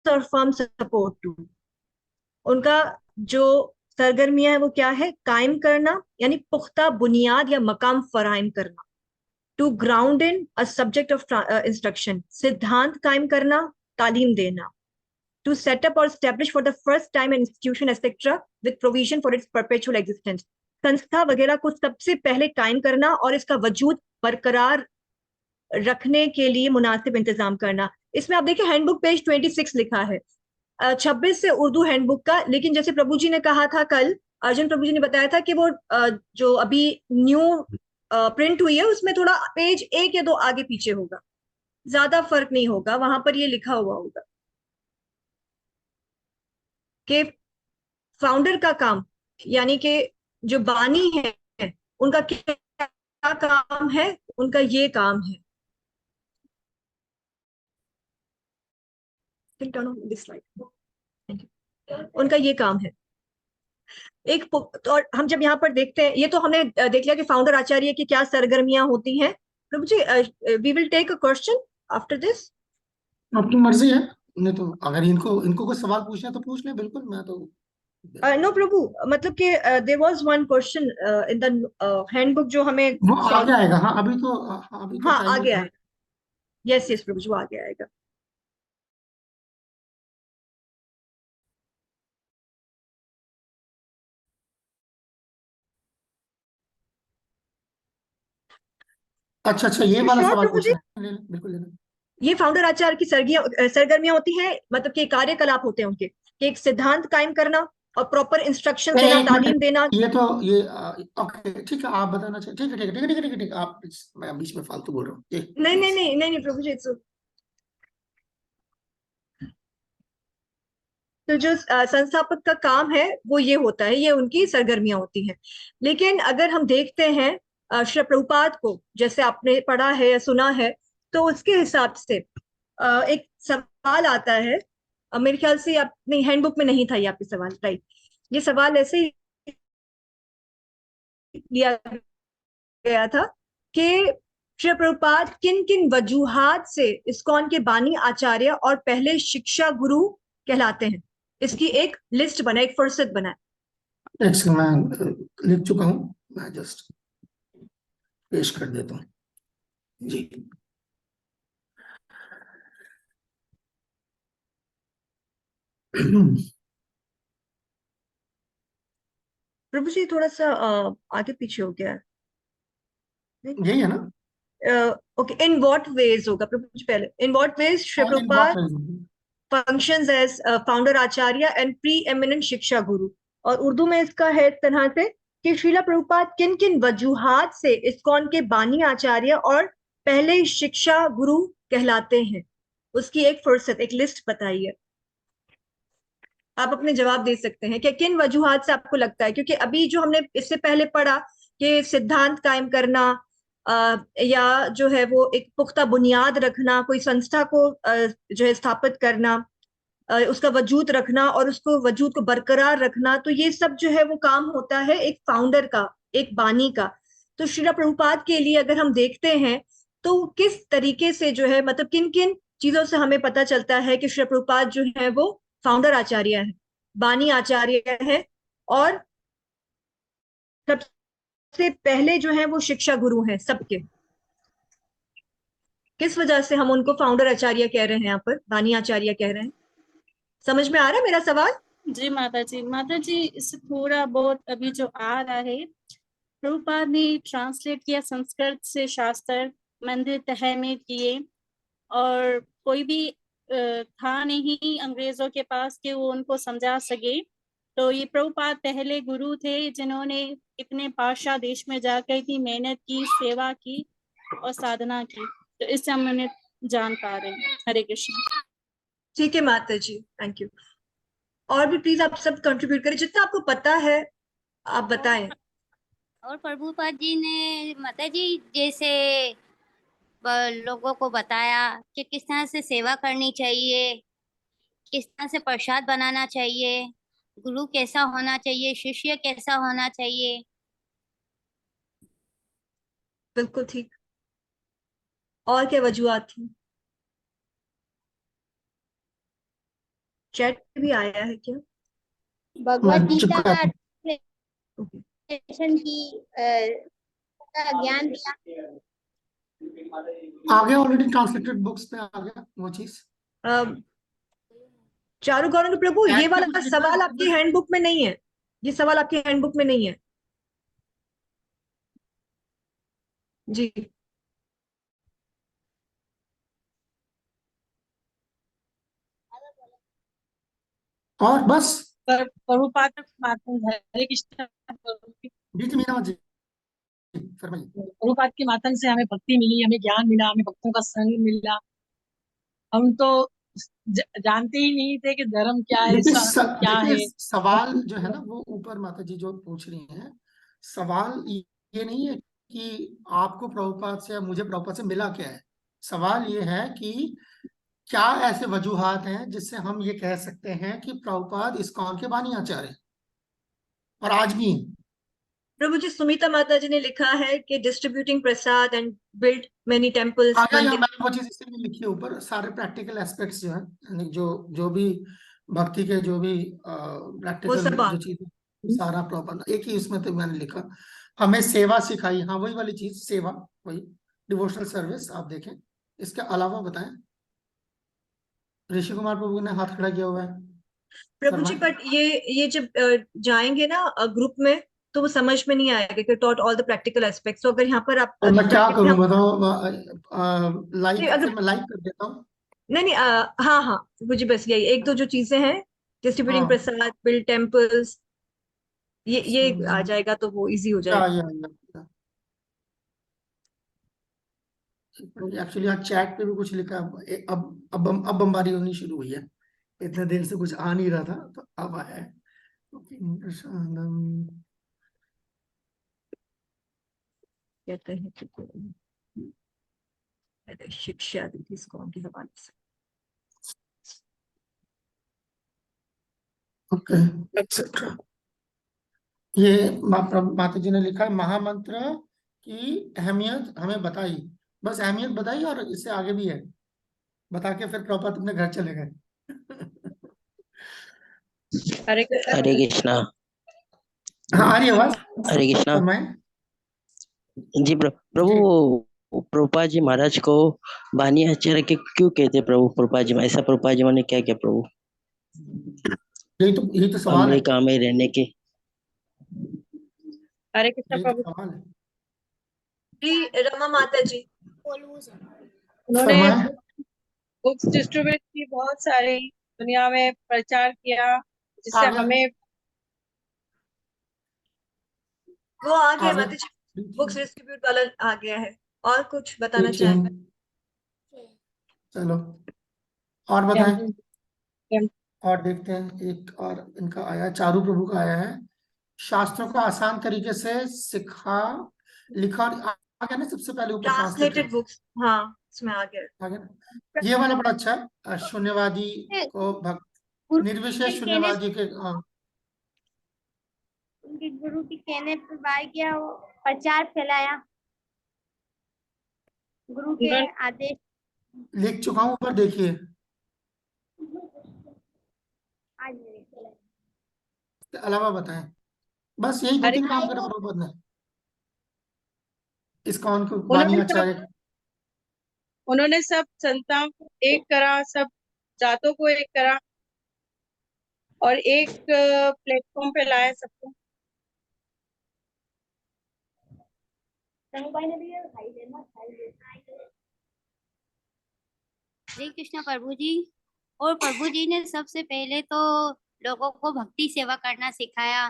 और फर्म सपोर्ट टू, उनका जो सरगर्मियां है वो क्या है, कायम करना यानी पुख्ता बुनियाद या मकाम फराहम करना, to ground in a subject of instruction, सिद्धांत कायम करना, तालीम देना, टू सेटअप और establish for the first time an institution etcetera with provision for its perpetual existence, संस्था वगैरह को सबसे पहले कायम करना और इसका वजूद बरकरार रखने के लिए मुनासिब इंतजाम करना। इसमें आप देखिए हैंडबुक पेज 26 लिखा है, 26 से उर्दू हैंडबुक का। लेकिन जैसे प्रभु जी ने कहा था कल, अर्जुन प्रभु जी ने बताया था कि वो जो अभी न्यू प्रिंट हुई है उसमें थोड़ा पेज 1 या 2 आगे पीछे होगा, ज्यादा फर्क नहीं होगा, वहां पर ये लिखा हुआ होगा कि फाउंडर का काम यानी कि जो बानी है उनका क्या काम है, उनका ये काम है। उनका ये काम है तो और हम जब यहाँ पर देखते हैं, ये तो हमने देख लिया कि फाउंडर आचार्य की क्या सरगर्मियां होती हैं। Prabhu ji we will take a question after this. आपकी मर्जी है, नहीं तो अगर इनको इनको कोई सवाल पूछना है तो पूछ ले, बिल्कुल, मैं तो नो प्रभु, मतलब कि there was one question in the handbook जो हमें वो आगे solve- आएगा। हाँ अभी तो, हाँ अभी तो हाँ टाइम आगे आएगा, यस यस प्रभु जी वो आगे आएगा। अच्छा अच्छा, ये वाला श्योर सवाल प्रभु जी, पूछना है, बिल्कुल लेना। ये फाउंडर आचार्य की सरगर्मियां होती हैं, मतलब कि कार्यकलाप होते हैं उनके, कि एक सिद्धांत कायम करना और प्रॉपर इंस्ट्रक्शन देना, एक तालीम मिनट, देना। ये तो ये ओके ठीक है, आप बताना चाहिए, ठीक है ठीक है ठीक है ठीक है ठीक है ठीक है, आप मैं बीच में फालतू बोल रहा हूँ, नहीं नहीं नहीं नहीं नहीं प्रभु जी, तो जो संस्थापक का काम है वो ये होता है, ये उनकी सरगर्मियां होती हैं। लेकिन अगर हम देखते हैं श्री प्रभुपाद को, जैसे आपने पढ़ा है या सुना है, तो उसके हिसाब से एक सवाल आता है, मेरे ख्याल से अपनी हैंडबुक में नहीं था ये आपके सवाल, राइट? ये सवाल ऐसे ही लिया गया था कि श्री प्रभुपाद किन किन वजूहात से इस्कॉन के बानी आचार्य और पहले शिक्षा गुरु कहलाते हैं, इसकी एक लिस्ट बना, एक फुर्सत बना। एक सेकंड, मैं लिख चुका हूँ, मैं जस्ट पेश कर देता हूँ जी। प्रभु जी थोड़ा सा आगे पीछे हो गया है, यही है ना? ओके, इन व्हाट वेज होगा प्रभु जी पहले, इन व्हाट वेज श्री हाँ, एक प्रभुपाद बात functions as founder Acharya and pre eminent शिक्षा गुरु। और उर्दू में इसका है इस तरह से कि श्रीला प्रभुपाद किन किन वजूहात से इस्कॉन के बानी आचार्य और पहले शिक्षा गुरु कहलाते हैं, उसकी एक फुर्सत, एक लिस्ट बताइए। आप अपने जवाब दे सकते हैं कि किन वजूहात से आपको लगता है, क्योंकि अभी जो हमने इससे पहले पढ़ा कि सिद्धांत कायम करना या जो है वो एक पुख्ता बुनियाद रखना, कोई संस्था को जो है स्थापित करना, उसका वजूद रखना और उसको वजूद को बरकरार रखना, तो ये सब जो है वो काम होता है एक फाउंडर का, एक बानी का। तो श्रीला प्रभुपाद के लिए अगर हम देखते हैं तो किस तरीके से जो है, मतलब किन किन चीजों से हमें पता चलता है कि श्रीला प्रभुपाद जो है वो फाउंडर आचार्य है, बानी आचार्य है, और सबसे पहले जो है वो शिक्षा गुरु हैं सबके। किस वजह से हम उनको फाउंडर आचार्य कह रहे हैं, यहाँ पर बानी आचार्य कह रहे हैं? समझ में आ रहा है मेरा सवाल? जी माता जी इससे थोड़ा बहुत अभी जो आ रहा है, प्रभुपाद ने ट्रांसलेट किया संस्कृत से शास्त्र, मंदिर तहमीर किए, और कोई भी था नहीं अंग्रेजों के पास कि वो उनको समझा सके। तो ये प्रभुपाद पहले गुरु थे जिन्होंने इतने पाशाह देश में जाकर इतनी मेहनत की, सेवा की और साधना की। तो इससे हम उन्हें जान पा रहे हैं। हरे कृष्ण। ठीक है माता जी, थैंक यू। और भी प्लीज आप सब कंट्रीब्यूट करें, जितना आपको पता है आप बताएं। और प्रभुपाद जी ने माता जी जैसे लोगों को बताया कि किस तरह से सेवा करनी चाहिए, किस तरह से प्रसाद बनाना चाहिए, गुरु कैसा होना चाहिए, शिष्य कैसा होना चाहिए। बिल्कुल ठीक। और क्या वजूहत थी? चैट भी आया है क्या? भगवत मैं गीता चुप कर ट्रांसलेशन की का ज्ञान दिया। आगे ऑलरेडी ट्रांसलेटेड बुक्स पे आ गया वो चीज। चारू गौरंग प्रभु, ये चैट पे वाला कुछ लिखा सवाल है आपकी हैंडबुक में नहीं है। ये सवाल आपकी हैंडबुक में नहीं है जी। और बस। प्रभुपाद हरे कृष्ण। जी जी मीना जी फरमाइए। प्रभुपाद के माध्यम से हमें भक्ति मिली, हमें ज्ञान मिला, हमें भक्तों का संग मिला। हम तो जानते ही नहीं थे कि धर्म क्या है, क्या देखिए है। सवाल जो है ना वो ऊपर माता जी जो पूछ रही हैं, सवाल ये नहीं है कि आपको प्रभुपाद से या मुझे प्रभुपाद से मिला क्या है। सवाल ये है कि क्या ऐसे वजूहात हैं जिससे हम ये कह सकते हैं कि प्रभुपाद इस्कॉन के बानी आचार्य हैं और आज भी हैं। प्रभु जी, सुमिता माता जी ने लिखा है कि distributing Prasad and build many temples, आगे यहाँ मंदिर। मैंने वो चीज इसलिए लिखी है ऊपर, सारे प्रैक्टिकल एस्पेक्ट्स जो है, यानी जो जो भी भक्ति के जो भी वो प्रैक्टिकल सब जो चीज, सारा प्रॉपर एक ही उसमें तो मैंने लिखा। हमें सेवा सिखाई, हाँ वही वाली चीज सेवा, वही डिवोशनल सर्विस आप देखें। इसके अलावा बताएं। ऋषि कुमार प्रभु ने हाथ खड़ा किया हुआ है, प्रभु जी, फरमाएं। बट ये जब जाएंगे ना ग्रुप में, तो वो समझ में नहीं आएगा कि taught all the practical aspects. तो अगर यहाँ पर आप तो मैं क्या starting में करूं हम बताओ, नहीं, लाइक अगर फिर मैं लाइक कर देता हूँ। नहीं नहीं हाँ हाँ प्रभु जी, बस यही एक दो जो चीजें हैं, डिस्ट्रीब्यूटिंग हाँ प्रसाद, बिल्ड टेम्पल्स, ये आ जाएगा तो वो इजी हो या जाएगा। या एक्चुअली यहाँ चैट पे भी कुछ लिखा है, अब बमबारी होनी शुरू हुई है। इतने देर से कुछ आ नहीं रहा था तो अब आया है। कहते हैं कि शिक्षा दी थी इसको के हवाले से। Okay etcetera. ये माता जी ने लिखा है, महामंत्र की अहमियत हमें बताई। बस अहमियत बताई और इससे आगे भी है, बता के फिर प्रॉपर अपने घर चले गए। हरे कृष्णा। हाँ आ रही है आवाज, हरे कृष्णा। फरमाएं। जी प्रभु, प्रभुपाद जी महाराज को बानी आचार्य के क्यों कहते प्रभु? प्रभुपाद जी ऐसा प्रभुपाद जी ने क्या किया प्रभु यही तो सवाल है, अमेरिका में रहने के? हरे कृष्ण यही तो प्रभु। सवाल है। जी रमा माता जी, उन्होंने फरमाएं। बुक्स डिस्ट्रीब्यूट की, बहुत सारी दुनिया में प्रचार किया, जिससे आगे हमें वो आ गया आगे माता जी, बुक्स डिस्ट्रीब्यूट वाला आ गया है। और कुछ बताना ठीक चाहें? है, चलो और बताएं। और देखते हैं, एक और इनका आया, चारू प्रभु का आया है, शास्त्रों को आसान तरीके से सिखा लिखा और आ गया ना सबसे पहले ऊपर ट्रांसलेटेड ट्रांसलेटेड बुक्स, हाँ उसमें आ गया। आ गया ना। ये वाला बड़ा अच्छा है, शून्यवादी को गुरु निर्विशेष के कहने शून्यवादी के उनके गुरु के कहने पर भाई क्या वो प्रचार फैलाया, गुरु के आदेश। लिख चुका हूँ, ऊपर देखिए। आज नहीं फैलाया। इसके अलावा बताएं। बस यही दो तीन काम करे प्रभुपाद ने, इस्कॉन को बानी आचार्य। उन्होंने सब संतान को एक करा, सब जातों को एक करा, और एक प्लेटफॉर्म पे लाए सबको। हरे कृष्णा प्रभु जी। और प्रभु जी ने सबसे पहले तो लोगों को भक्ति सेवा करना सिखाया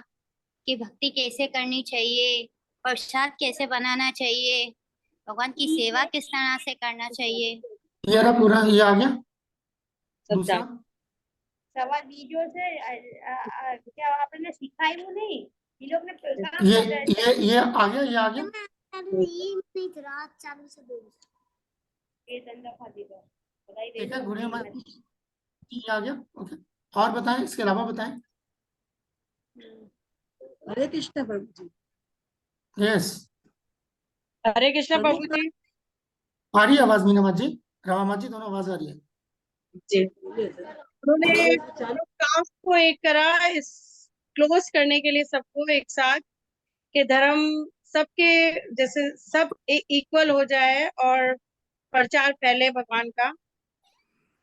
कि भक्ति कैसे करनी चाहिए, प्रसाद कैसे बनाना चाहिए, भगवान की सेवा किस तरह से करना चाहिए। ये रहा पूरा, ये आ गया सब दूसरा। सवाल वीडियो से क्या आपने सीखा है वो नहीं, ये लोग ने काम ये कर रहे थे। ये आ गया, ये आ गया। ये धंधा खा देगा, बधाई ठीक दे है, दो। गुड़िया माँ, ये आ गया। ओके, और बताएं, इसके अलावा बताएं। हरे कृष्ण प्रभु जी। यस, हरे कृष्णा प्रभु जी। आ रही है आवाज मीना माँ जी, रमा माँ जी, दोनों आवाज आ रही है। जी, उन्होंने टास्क को एक करा इस क्लोज करने के लिए सबको एक साथ, कि धर्म सबके जैसे सब इक्वल हो जाए और प्रचार फैले भगवान का।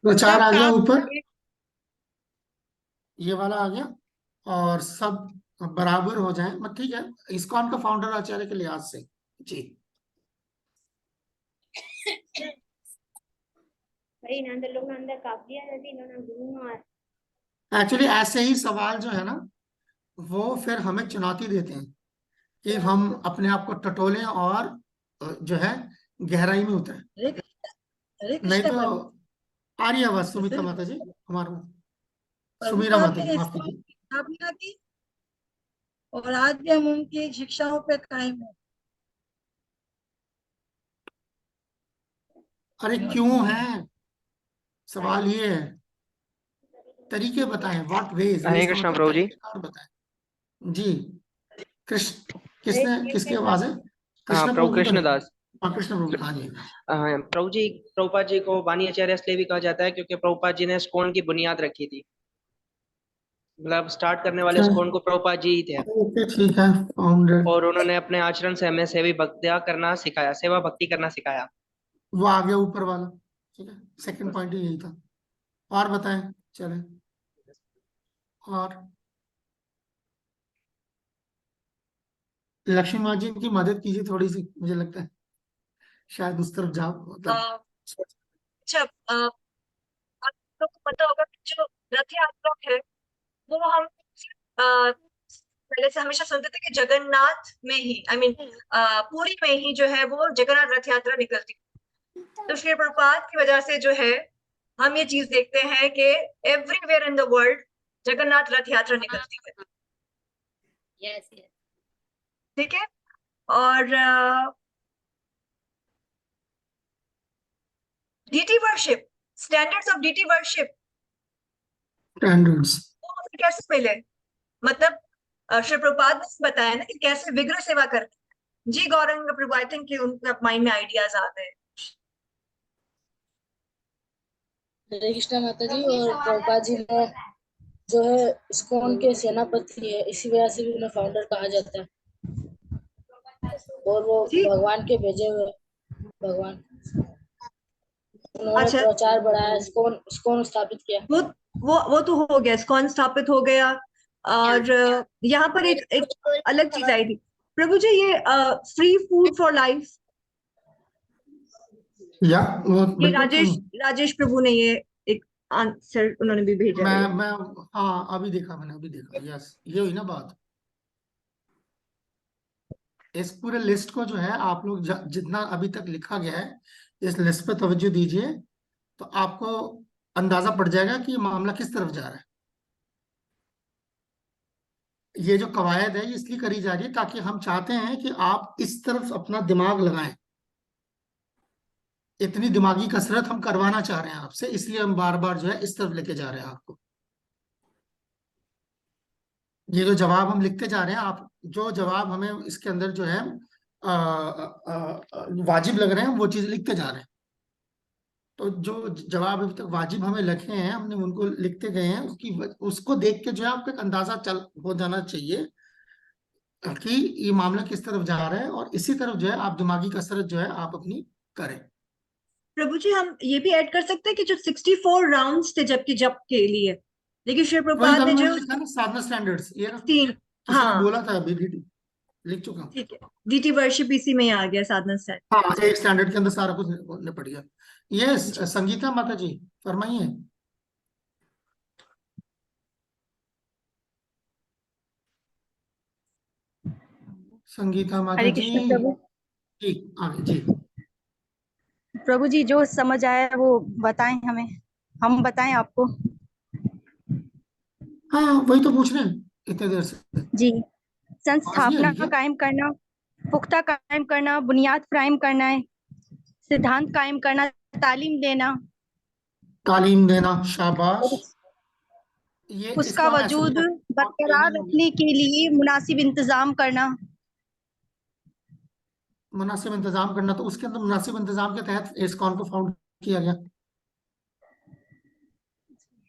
प्रचार सब आ गया टास्क ऊपर, ये वाला आ गया, और सब बराबर हो जाए। मत ठीक है, इस्कॉन का फाउंडर आचार्य के लिहाज से जी। भाई इन्होंने लोग अंदर काट दिया जैसे इन्होंने गुरु मार। एक्चुअली ऐसे ही सवाल जो है ना, वो फिर हमें चुनौती देते हैं कि हम अपने आप को टटोलें और जो है गहराई में उतरें। हरे नहीं कृष्ण तो प्रभु। आ रही है आवाज सुमित्रा माता जी, हमारा सुमीरा प्रभुपाद माता ने जी, इस माफ कीजिए। स्थापना की और आज भी हम उनकी शिक्षाओं पे कायम है। अरे क्यों है, सवाल ये है, तरीके बताएं, व्हाट वेज, हरे वेज का कृष्णा मतलब प्रभु जी। तरीकेकार बताएं जी। कृष्ण, किसने, किसकी आवाज है? हाँ कृष्ण प्रभु प्रभु की तो नहीं। कृष्णदास। हाँ, कृष्ण प्रभु, हाँ जी। प्रभु जी, प्रभुपाद जी को वाणी आचार्य इसलिए भी कहा जाता है क्योंकि प्रभुपाद जी ने स्कोन की बुनियाद रखी थी। मतलब स्टार्ट करने वाले स्कोन को प्रभुपाद जी ही थे, ओके ठीक है, फाउंडर। और उन्होंने अपने आचरण से हमें सेवी भक्तियां करना सिखाया, सेवा भक्ति करना सिखाया। वो आ गया ऊपर वाला, ठीक है, सेकंड पॉइंट ही यही था। और बताएं, चले। और लक्ष्मी माँ जी की मदद कीजिए थोड़ी सी, मुझे लगता है शायद उस तरफ जाओ, मतलब अच्छा, आप लोग को पता होगा कि जो रथ यात्रा है वो हम पहले से हमेशा सुनते थे कि जगन्नाथ में ही, आई मीन पुरी में ही जो है वो जगन्नाथ रथ यात्रा निकलती। तो श्री प्रभुपाद की वजह से जो है हम ये चीज देखते हैं कि everywhere in the world Jagannath रथ यात्रा निकलती है। Yes yes. ठीक है, और deity worship, standards of deity worship standards कैसे मिले, मतलब श्री प्रभुपाद ने बताया ना कि कैसे विग्रह सेवा करते हैं। जी गौरंग प्रभु, आई थिंक उनके माइंड में आइडियाज आते हैं। हरे कृष्णा माता जी। और प्रभुपाद जी ने जो है इस्कॉन के सेनापति है, इसी वजह से भी उन्हें फाउंडर कहा जाता है। और वो भगवान के भेजे हुए भगवान, उन्होंने अच्छा, प्रचार बढ़ाया, इस्कॉन स्थापित किया। वो तो हो गया, इस्कॉन स्थापित हो गया। और यहाँ पर एक अलग चीज आई थी प्रभु जी, ये फ्री फूड फॉर लाइफ, या वो ये बिल्कुल राजेश प्रभु ने ये एक आंसर उन्होंने भी भेजा है। मैं हाँ अभी देखा, मैंने अभी देखा। यस, ये हुई ना बात। इस पूरे लिस्ट को जो है आप लोग जितना अभी तक लिखा गया है, इस लिस्ट पे तवज्जो दीजिए, तो आपको अंदाजा पड़ जाएगा कि ये मामला किस तरफ जा रहा है। ये जो कवायद है ये इसलिए करी जा रही है ताकि हम चाहते हैं कि आप इस तरफ अपना दिमाग लगाएं। इतनी दिमागी कसरत हम करवाना चाह रहे हैं आपसे, इसलिए हम बार बार जो है इस तरफ लेके जा रहे हैं आपको। ये जो जवाब हम लिखते जा रहे हैं, आप जो जवाब हमें इसके अंदर जो है वाजिब लग रहे हैं, वो चीज लिखते जा रहे हैं। तो जो जवाब अभी तक वाजिब हमें लिखे हैं, हमने उनको लिखते गए हैं, उसको देख के जो है आपको एक अंदाजा हो जाना चाहिए कि ये मामला किस तरफ जा रहा है, और इसी तरफ जो है आप दिमागी कसरत जो है आप अपनी करें। प्रभु जी, हम ये भी ऐड कर सकते हैं कि जो 64 राउंड्स थे जबकि जप के लिए, लेकिन श्री वही प्रभुपाद तो ने अभी जो मैंने लिखा ना, साधना स्टैंडर्ड्स, ये ना 3, किसी ने हाँ बोला था अभी, लिख चुका हूँ। ठीक है, डीटी वर्शिप इसी में ही आ गया, साधना स्टैंड। हाँ, एक स्टैंडर्ड के अंदर सारा कुछ निपट गया। ये जी। संगीता माता जी फरमाइए। संगीता माता हरे जी, कृष्ण प्रभु। जी आगे जी। प्रभु जी जो समझ आया वो बताएं हमें, हम बताएं आपको। हाँ वही तो पूछ रहे हैं इतने देर से, जी, आवाज नहीं आ संस्थापना रही क्या? कायम करना, पुख्ता कायम करना, बुनियाद कायम करना है, सिद्धांत कायम करना, तालीम देना, तालीम देना, शाबाश। और ये उसका इसको हम ऐसे भी वजूद कहते हैं, और बरकरार ट्रेनिंग हो गया। रखने के लिए मुनासिब इंतजाम करना। मुनासिब इंतजाम करना, तो उसके अंदर मुनासिब इंतजाम के तहत इस्कॉन को फाउंड किया गया।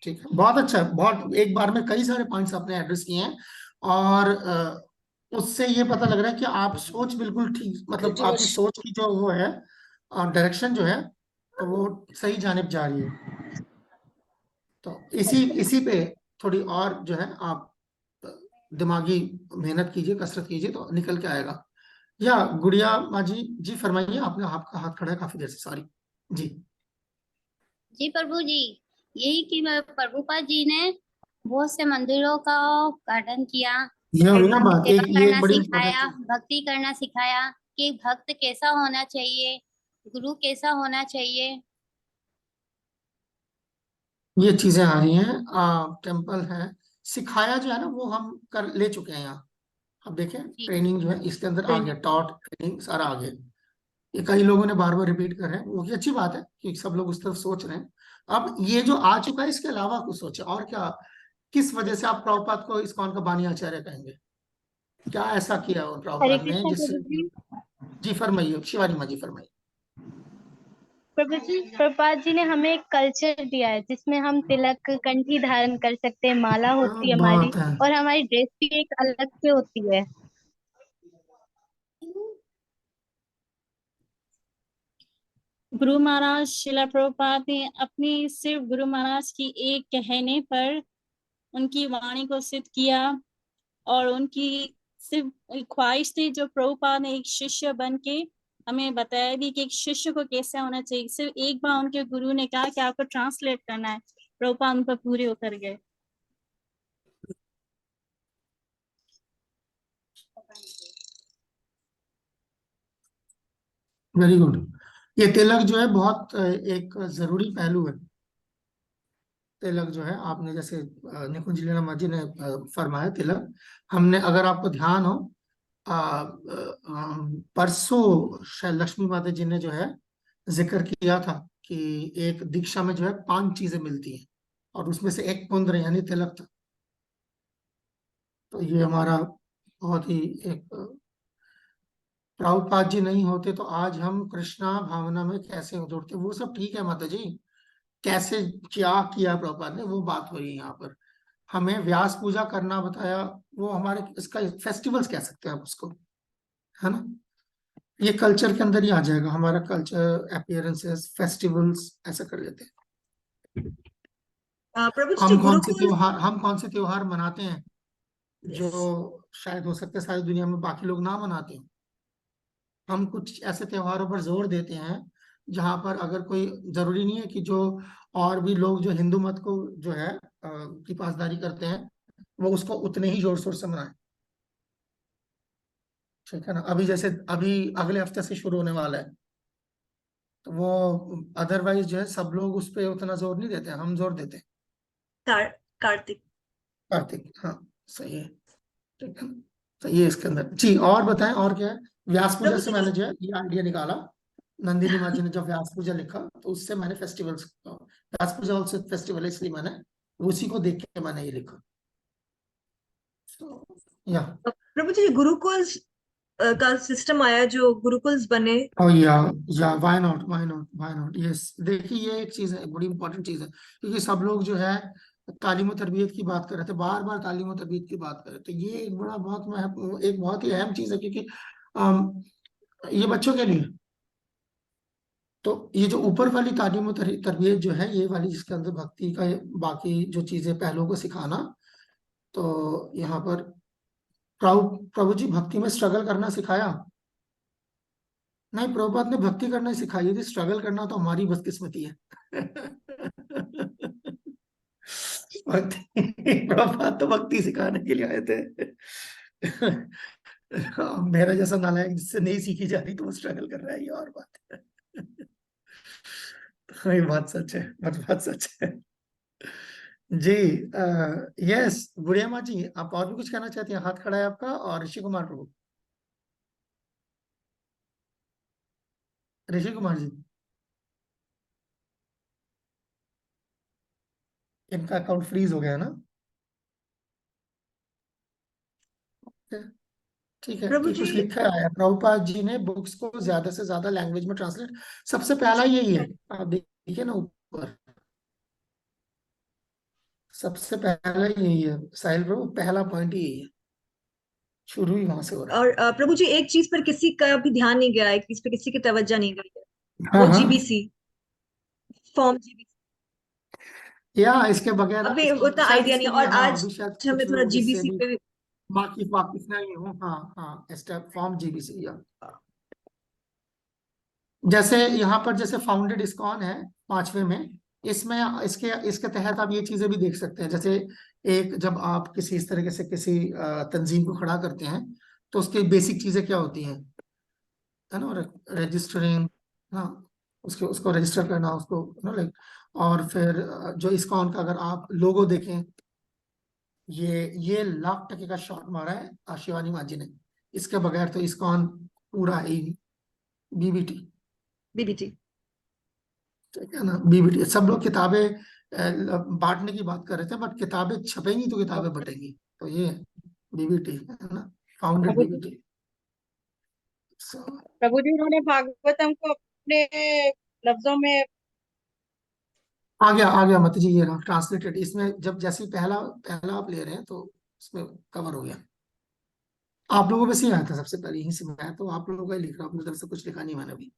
ठीक है, बहुत अच्छा है, बहुत एक बार में कई सारे पॉइंट्स आपने एड्रेस किए हैं, और उससे ये पता लग रहा है कि आप सोच बिल्कुल ठीक, मतलब डीटी आपकी सोच की जो वो है डायरेक्शन जो है वो सही जानिब जा रही है। तो इसी इसी पे थोड़ी और जो है आप दिमागी मेहनत कीजिए, कसरत कीजिए, तो निकल के आएगा। या गुड़िया माँ जी, जी फरमाइए, आपने आपका हाथ खड़ा है काफी देर से, सॉरी जी। जी प्रभु जी, यही कि प्रभुपाद जी ने बहुत से मंदिरों का उद्घाटन किया, ये हुई ना बात, सेवा ये करना बड़ी इंपॉर्टेंट सिखाया, चीज। भक्ति करना सिखाया कि भक्त कैसा होना चाहिए, गुरु कैसा होना चाहिए। ये चीजें आ रही हैं, टेम्पल है, सिखाया जो है ना वो हम कर ले चुके हैं यहाँ। अब देखें जी ट्रेनिंग जो है इसके अंदर आ गया, टॉट ट्रेनिंग सारा आ गया। ये कई लोगों ने बार बार रिपीट कर रहे हैं, वो की अच्छी बात है कि सब लोग उस तरफ सोच रहे हैं। अब ये जो आ चुका है इसके अलावा कुछ सोचे, और क्या, किस वजह से आप प्रभुपाद को इस्कॉन का बानी आचार्य कहेंगे? क्या ऐसा किया उन हरे प्रभुपाद ने कृष्ण जिससे? प्रभु जी। जी फरमाइए, शिवानी माँ जी फरमाइए। प्रभु जी, प्रभुपाद जी ने हमें एक कल्चर दिया है जिसमें हम तिलक कंठी धारण कर सकते हैं, माला क्या होती है हमारी, बात है। और हमारी ड्रेस भी एक अलग से होती है। गुरु महाराज शिला प्रभुपाद ने अपनी सिर्फ गुरु महाराज की एक कहने पर उनकी वाणी को सिद्ध किया, और उनकी सिर्फ ख्वाहिश थी जो प्रभुपाद ने एक शिष्य बन के हमें बताया भी कि एक शिष्य को कैसे होना चाहिए। सिर्फ एक बार उनके गुरु ने कहा कि आपको ट्रांसलेट करना है, प्रभुपाद उन पर पूरे उतर गए। Very good. ये तिलक जो है बहुत एक जरूरी पहलू है। तिलक जो है, आपने जैसे निकुंज लीला माँ जी ने फरमाया तिलक, हमने, अगर आपको ध्यान हो, परसों शायद लक्ष्मी माता जी ने जो है जिक्र किया था कि एक दीक्षा में जो है 5 चीजें मिलती हैं, और उसमें से एक पुंद्र यानी तिलक था। तो ये हमारा बहुत ही एक, प्रभुपाद जी नहीं होते तो आज हम कृष्णा भावना में कैसे जुड़ते, वो सब ठीक है माता जी, कैसे क्या किया प्रभुपाद ने वो बात हो रही है यहाँ पर। हमें व्यास पूजा करना बताया, वो हमारे इसका फेस्टिवल्स कह सकते हैं आप उसको, है ना? ये कल्चर के अंदर ही आ जाएगा, हमारा कल्चर, अपीयरेंसेस, फेस्टिवल्स, ऐसा कर लेते हैं। प्रभु जी जो गुरुकुल, हम कौन से त्योहार मनाते हैं जो शायद हो सकता है सारी दुनिया में बाकी लोग ना मनाते हो। हम कुछ ऐसे त्योहारों पर जोर देते हैं जहां पर अगर कोई, जरूरी नहीं है कि जो और भी लोग जो हिंदू मत को जो है की पासदारी करते हैं वो उसको उतने ही जोर शोर से मनाएं। ठीक है ना? अभी जैसे अभी अगले हफ्ते से शुरू होने वाला है, तो वो अदरवाइज जो है सब लोग उस पर उतना जोर नहीं देते हैं, हम जोर देते हैं। कार्तिक। कार्तिक, हाँ सही है। ठीक है ना? तो ये इसके अंदर जी, और बताएं और क्या है? व्यास पूजा प्रभु से जी मैंने जो है ये आइडिया निकाला, नंदिनी माँ जी ने जब व्यास पूजा लिखा तो उससे मैंने फेस्टिवल्स, व्यास पूजा ऑल्सो फेस्टिवल है, इसलिए मैंने उसी को देख के मैंने ये लिखा। तो या प्रभु जी गुरुकुल का सिस्टम आया, जो गुरुकुल्स बने। ओ या why not, why not, yes. देखिए ये एक चीज है, बड़ी इंपॉर्टेंट चीज है, क्योंकि सब लोग जो है तालीम और तरबियत की बात कर रहे थे, बार बार तालीम और तरबियत की बात कर रहे थे। ये एक बड़ा बहुत एक बहुत ही अहम चीज है, क्योंकि ये बच्चों के लिए, तो ये जो ऊपर वाली तालीम और तरबियत जो है, ये वाली जिसके अंदर भक्ति का बाकी जो चीजें पहलुओं को सिखाना, तो यहाँ पर प्रभु प्रभु जी भक्ति में स्ट्रगल करना सिखाया नहीं, प्रभुपाद ने भक्ति करना सिखाई थी, स्ट्रगल करना तो हमारी बदकिस्मती है। प्रभुपाद तो भक्ति सिखाने के लिए आए थे। मेरा जैसा नालायक जिससे नहीं सीखी जा रही तो वो स्ट्रगल कर रहा है, ये और बात है। हाँ, ये बात सच है, बात सच है जी। यस, गुड़िया माँ जी, आप और भी कुछ कहना चाहती हैं? हाथ खड़ा है आपका। और ऋषि कुमार प्रभु, ऋषि कुमार जी, इनका अकाउंट फ्रीज हो गया ना? ठीक है, प्रभु कि कुछ जी लिखा है प्रभुपाद जी ने बुक्स को ज्यादा से ज्यादा लैंग्वेज में ट्रांसलेट, सबसे पहला यही है, आप देखिए ना ऊपर, सबसे पहला यही है साहिल प्रभु, पहला पॉइंट यही है, शुरू ही वहां से हो रहा है। और प्रभु जी एक चीज पर किसी का भी ध्यान नहीं गया है, इस पे किसी की तवज्जो नहीं गई है, हाँ वो हाँ, जीबीसी फॉर्म जीबीसी। या इसके बगैर अभी इसकी उतना शायद आइडिया नहीं, इसके लिए, और हाँ आज अभी शायद हमें कुछ थोड़ा लोग इससे जीबीसी भी पे वाकिफ वाकिफ नहीं हूँ। हाँ हाँ, स्टेप फॉर्म जीबीसी, या जैसे यहाँ पर जैसे फाउंडेड इस्कॉन है 5वें में, इसमें इसके इसके तहत आप ये चीजें भी देख सकते हैं। जैसे एक, जब आप किसी इस तरीके से किसी तंजीम को खड़ा करते हैं तो उसकी बेसिक चीजें क्या होती हैं, है ना? रजिस्टरिंग, हाँ, उसको उसको रजिस्टर करना, उसको लाइक, और फिर जो इस्कॉन का अगर आप लोगो देखें, ये लाख टके का शॉट मारा है शिवानी माँ जी ने, इसके बगैर तो इस्कॉन पूरा है ही नहीं। BBT, BBT. ठीक है ना? बीबीटी, सब लोग किताबें बांटने की बात कर रहे थे, बट किताबें छपेंगी तो किताबें बटेंगी, तो ये बीबीटी है ना, फाउंडेड प्रभु जी बीबीटी। प्रभु जी उन्होंने भागवतम को अपने लफ्जों में आ गया मत जी, ये रहा ट्रांसलेटेड। इसमें जब जैसे ही पहला पहला आप ले रहे हैं तो इसमें कवर हो गया। आप लोगों में से ही आया था सबसे पहले, यहीं से, मैं तो आप लोगों का ही लिख रहा हूँ, अपनी तरफ से कुछ लिखा नहीं मैंने अभी।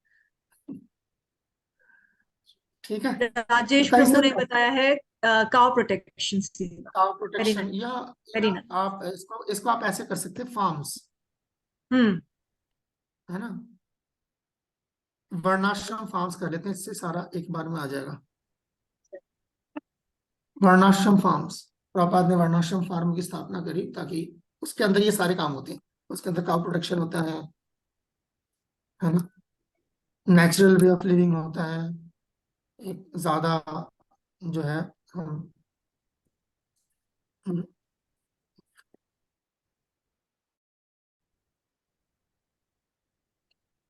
ठीक है, तो राजेश कई प्रभु सारे ने बताया है काउ प्रोटेक्शन से। काउ वेरी प्रोटेक्शन, नाइस, या वेरी नाइस। आप इसको आप ऐसे कर सकते हैं, फार्म्स, हम्म। है ना? वर्णाश्रम फार्म्स कर लेते हैं, इससे सारा एक बार में आ जाएगा। वर्णाश्रम फार्म्स, प्रभुपाद ने वर्णाश्रम फार्म की स्थापना करी ताकि उसके अंदर ये सारे काम होते हैं। उसके अंदर काउ प्रोटेक्शन होता है ना? नेचुरल वे ऑफ लिविंग होता है, एक ज्यादा जो है हम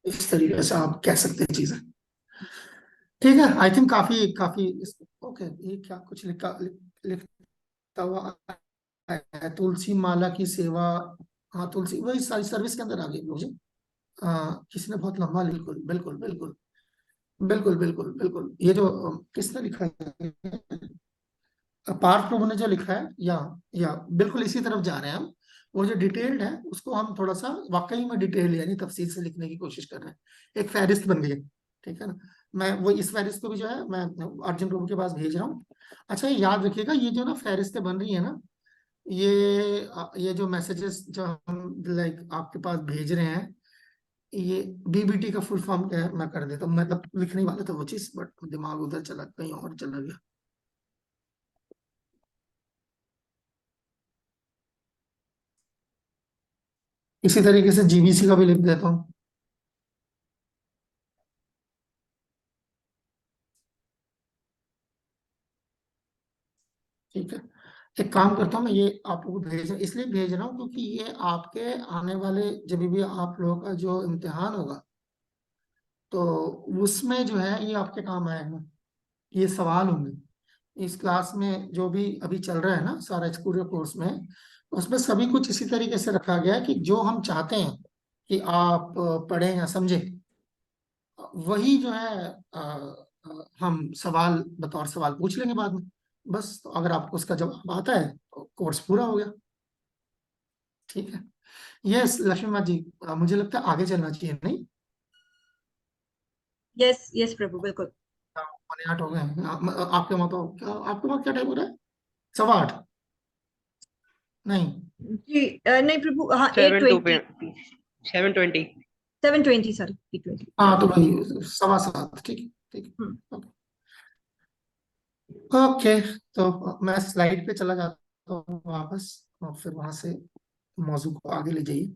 इस तरीके से आप कह सकते हैं चीजें। ठीक है, आई थिंक काफी काफी ओके। ये क्या कुछ लिखता हुआ है, तुलसी माला की सेवा, हाँ तुलसी, वही सारी सर्विस के अंदर आ गई मुझे। किसी ने बहुत लंबा, बिल्कुल बिल्कुल बिल्कुल बिल्कुल बिल्कुल बिल्कुल, ये जो किसने लिखा है, पार्थ प्रभु ने जो लिखा है, या बिल्कुल इसी तरफ जा रहे हैं हम। वो जो डिटेल्ड है उसको हम थोड़ा सा वाकई में डिटेल यानी तफसील से लिखने की कोशिश कर रहे हैं, एक फहरिस्त बन गई है, ठीक है ना? मैं वो इस फहरिस्त को भी जो है मैं अर्जुन प्रभु के पास भेज रहा हूँ। अच्छा, ये याद रखिएगा, ये जो ना फहरिस्तें बन रही है ना, ये जो मैसेजेस जो हम लाइक आपके पास भेज रहे हैं, ये बीबीटी का फुल फॉर्म क्या है मैं कर देता हूँ, मतलब लिखने वाला था वो चीज, बट दिमाग उधर चला, कहीं और चला गया। इसी तरीके से जीबीसी का भी लिख देता हूँ। ठीक है, एक काम करता हूँ, मैं ये आप लोगों को इसलिए भेज रहा हूँ क्योंकि ये आपके आने वाले जब भी आप लोगों का जो इम्तिहान होगा तो उसमें जो है ये आपके काम आएगा, ये सवाल होंगे। इस क्लास में जो भी अभी चल रहा है ना सारा स्कूल कोर्स में, उसमें सभी कुछ इसी तरीके से रखा गया है कि जो हम चाहते हैं कि आप पढ़ें या समझें, वही जो है हम सवाल बतौर सवाल पूछ लेंगे बाद में। बस, तो अगर आपको उसका जवाब आता है तो कोर्स पूरा हो गया। ठीक है, यस लक्ष्मी माँ जी, मुझे लगता है आगे चलना चाहिए, नहीं? यस यस प्रभु, बिल्कुल। 8 हो गए हैं। आपके वहाँ तो क्या, आपके वहाँ क्या टाइम हो रहा है? 8:15? नहीं, जी नहीं प्रभु, हाँ 7 to 8:20, 7:20। 7:20 सॉरी, 8:20। हाँ तो भाई 7:15, ठीक है, ठीक है। ओके, तो मैं स्लाइड पे चला जाता हूँ वापस, और फिर वहां से मौजू को आगे ले जाइए।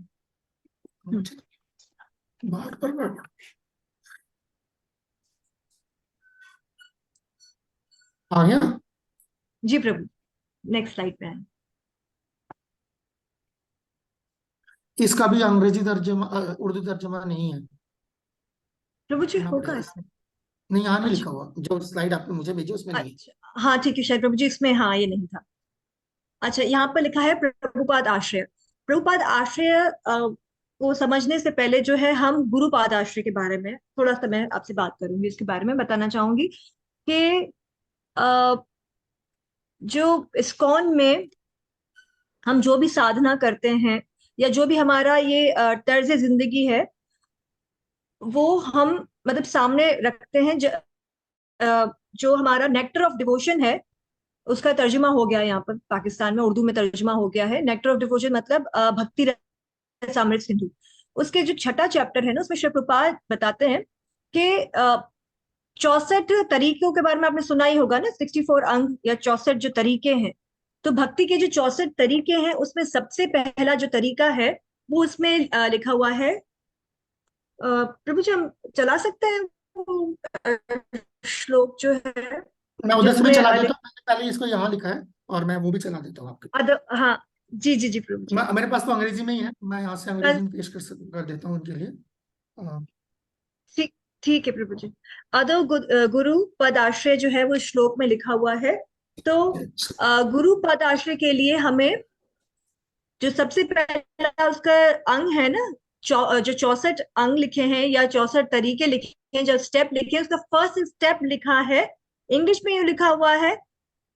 बाहर पर गड़बड़। आ गया? जी प्रभु, नेक्स्ट स्लाइड पे आए। इसका भी अंग्रेजी तर्जमा उर्दू तर्जमा नहीं है। प्रभु जी देखना होगा पड़ेगा। इसमें। नहीं, यहाँ नहीं अच्छा लिखा हुआ, जो स्लाइड आपने मुझे भेजी उसमें नहीं है। अच्छा, हाँ ठीक है, शायद प्रभु जी इसमें हाँ ये नहीं था। अच्छा, यहाँ पर लिखा है प्रभुपाद आश्रय। प्रभुपाद आश्रय को समझने से पहले जो है हम गुरुपाद आश्रय के बारे में थोड़ा सा मैं आपसे बात करूंगी, इसके बारे में बताना चाहूंगी कि अ, जो इस्कॉन में हम जो भी साधना करते हैं या जो भी हमारा ये तर्ज जिंदगी है, वो हम मतलब सामने रखते हैं। जो हमारा नेक्टर ऑफ डिवोशन है, उसका तर्जुमा हो गया यहाँ पर पाकिस्तान में, उर्दू में तर्जुमा हो गया है। नेक्टर ऑफ डिवोशन मतलब भक्ति रसामृत सिंधु। उसके जो छठा चैप्टर है ना, उसमें श्री प्रभुपाद बताते हैं कि 64 तरीकों के बारे में आपने सुना ही होगा ना, 64 अंग या 64 जो तरीके हैं। तो भक्ति के जो 64 तरीके हैं, उसमें सबसे पहला जो तरीका है वो उसमें लिखा हुआ है। प्रभु जी हम चला सकते हैं वो श्लोक जो है मैं उधर से भी जिसमें चला देता हूँ, मैंने पहले इसको यहाँ लिखा है और मैं वो भी चला देता हूँ आपके। हाँ जी जी जी प्रभु जी। मेरे पास तो अंग्रेजी में ही है, मैं यहाँ से अंग्रेजी में पेश कर देता हूँ उनके लिए। ठीक ठीक है प्रभु जी। अदो गुरु पदाश्रय जो है वो श्लोक में लिखा हुआ है। तो गुरु पदाश्रय के लिए हमें जो सबसे पहला उसका अंग है ना, जो 64 अंग लिखे हैं या 64 तरीके लिखे हैं, जो स्टेप लिखे हैं, उसका फर्स्ट स्टेप लिखा है, इंग्लिश में ये लिखा हुआ है,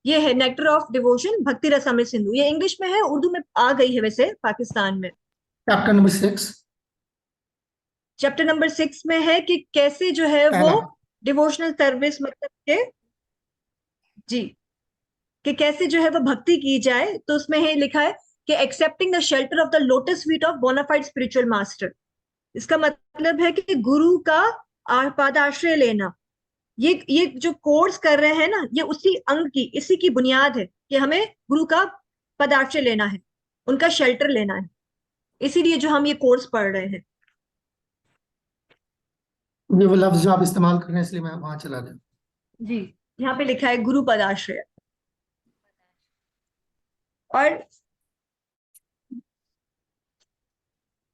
ये है नेक्टर ऑफ डिवोशन भक्ति रसामृत सिंधु। ये इंग्लिश में है, उर्दू में आ गई है वैसे पाकिस्तान में। चैप्टर नंबर 6, चैप्टर नंबर 6 में है कि कैसे जो है वो डिवोशनल सर्विस मतलब के जी, कि कैसे जो है वो भक्ति की जाए। तो उसमें है लिखा है कि accepting the shelter of the lotus feet of bona fide spiritual master. इसका मतलब है कि गुरु का पादाश्रय लेना। ये जो कोर्स कर रहे हैं ना, ये उसी अंग की, इसी की बुनियाद है कि हमें गुरु का पदाश्रय लेना है, उनका शेल्टर लेना है। इसीलिए जो हम ये कोर्स पढ़ रहे हैं। ये वो लफ्ज जो आप इस्तेमाल कर रहे हैं, इसलिए मैं वहां चला गया। जी, यहाँ पे लिखा है गुरु पदाश्रय। और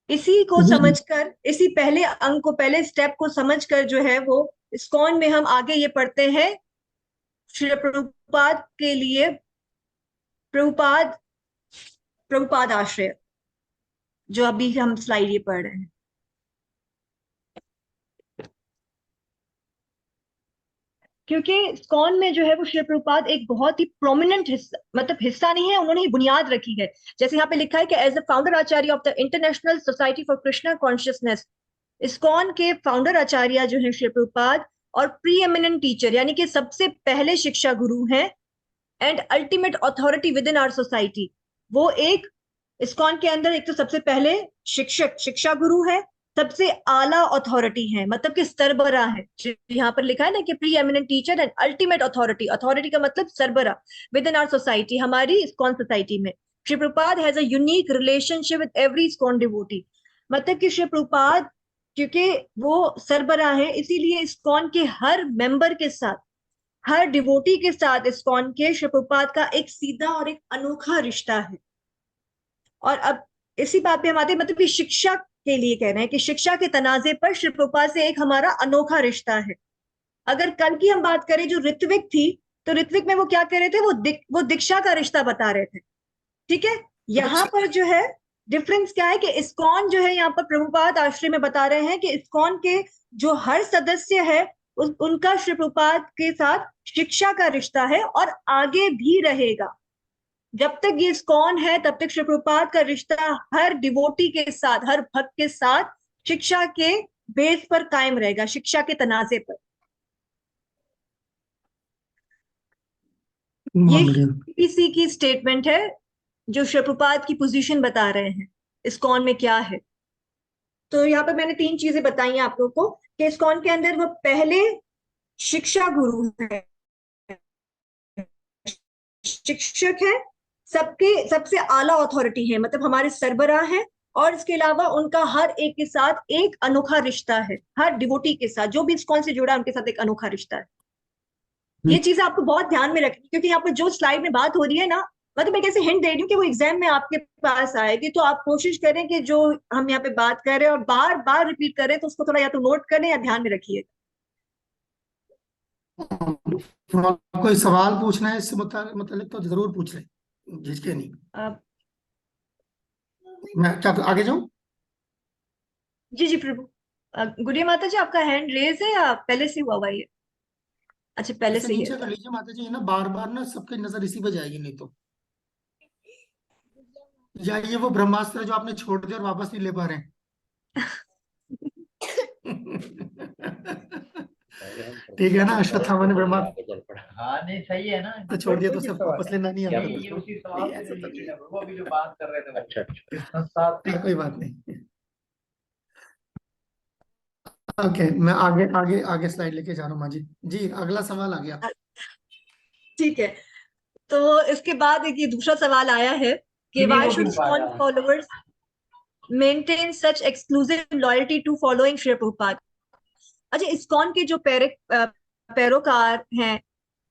इसी को समझकर, इसी पहले अंग को, पहले स्टेप को समझकर जो है वो इस्कॉन में हम आगे ये पढ़ते हैं श्री प्रभुपाद के लिए प्रभुपाद आश्रय, जो अभी हम स्लाइड ये पढ़ रहे हैं। क्योंकि इस्कॉन में जो है वो श्री प्रभुपाद एक बहुत ही प्रोमिनेंट हिस्सा, मतलब हिस्सा नहीं है, उन्होंने ही बुनियाद रखी है। जैसे यहाँ पे लिखा है कि as a founder acharya of the international society for Krishna consciousness, ISKCON के फाउंडर आचार्य जो है श्री प्रभुपाद, और प्री एमिनेंट टीचर यानी कि सबसे पहले शिक्षा गुरु हैं, and ultimate authority within our society. वो एक इस्कॉन के अंदर एक तो सबसे पहले शिक्षा गुरु है, सबसे आला अथॉरिटी है, मतलब कि सरबरा है। यहाँ पर लिखा है ना कि pre eminent teacher and ultimate authority. Authority का मतलब सरबरा विद इन आवर सोसाइटी, हमारी इस्कॉन सोसाइटी में। Shri Prabhupada has a unique relationship with every ISKCON devotee. मतलब कि श्री प्रभुपाद क्योंकि वो सरबरा है, इसीलिए इस्कॉन के हर मेंबर के साथ, हर डिवोटी के साथ इस्कॉन के श्री प्रभुपाद का एक सीधा और एक अनोखा रिश्ता है। और अब इसी बात पे हम आते हैं, मतलब कि शिक्षा के लिए कह रहे हैं कि शिक्षा के तनाजे पर श्री प्रभुपाद से एक हमारा अनोखा रिश्ता है। अगर कल की हम बात करें जो ऋत्विक थी, तो ऋत्विक में वो क्या कह रहे थे, वो दीक्षा का रिश्ता बता रहे थे। ठीक है, यहाँ पर जो है डिफरेंस क्या है कि इस्कॉन जो है यहाँ पर प्रभुपाद आश्रय में बता रहे हैं कि इस्कॉन के जो हर सदस्य है उनका श्री प्रभुपाद के साथ शिक्षा का रिश्ता है, और आगे भी रहेगा। जब तक ये इस्कॉन है तब तक श्री प्रभुपाद का रिश्ता हर डिवोटी के साथ, हर भक्त के साथ शिक्षा के बेस पर कायम रहेगा, शिक्षा के तनाजे पर। ये सीपीसी की स्टेटमेंट है जो श्री प्रभुपाद की पोजीशन बता रहे हैं इस्कॉन में क्या है। तो यहाँ पर मैंने 3 चीजें बताई हैं आप लोगों को कि इस्कॉन के अंदर वो पहले शिक्षा गुरु है, शिक्षक है, सबसे आला अथॉरिटी है, मतलब हमारे सरबराह है, और इसके अलावा उनका हर एक के साथ एक अनोखा रिश्ता है, हर डिवोटी के साथ जो भी इस्कॉन से जुड़ा है उनके साथ एक अनोखा रिश्ता है। ये चीज आपको बहुत ध्यान में रखनी, क्योंकि यहाँ पर जो स्लाइड में बात हो रही है ना, मतलब मैं कैसे हिंट दे रही हूँ कि वो एग्जाम में आपके पास आएगी, तो आप कोशिश करें कि जो हम यहाँ पे बात कर रहे हैं और बार बार रिपीट कर रहे हैं तो उसको थोड़ा या तो नोट करें या ध्यान में रखिए। कोई सवाल पूछना है इससे मतलब तो जरूर पूछ ले, झिझके नहीं। मैं क्या आगे जाऊं? जी जी प्रभु। गुड़िया माता जी, आपका हैंड रेज है या पहले से हुआ हुआ है? अच्छा, पहले से ही नीचे है। कर लीजिए माता जी, है ना, बार बार ना सबकी नजर इसी पे जाएगी, नहीं तो या ये वो ब्रह्मास्त्र जो आपने छोड़ दिया और वापस नहीं ले पा रहे हैं। ठीक है ना, अश्वत्थामा ने ब्रह्मास्त्र, हाँ नहीं सही है ना, तो छोड़ दिया तो सब वापस लेना नहीं आता। ये उसी सवाल से related है, वो अभी जो बात कर रहे थे। अच्छा संस्थात्मक कोई बात नहीं। ओके, मैं आगे आगे आगे स्लाइड लेके जा रहा हूँ माँ जी। जी अगला सवाल आ गया। ठीक है, तो इसके बाद एक ये दूसरा सवाल आया है कि why should ISKCON followers maintain such exclusive loyalty to following Shri Prabhupada. अच्छा, इस्कॉन के जो पैरोकार हैं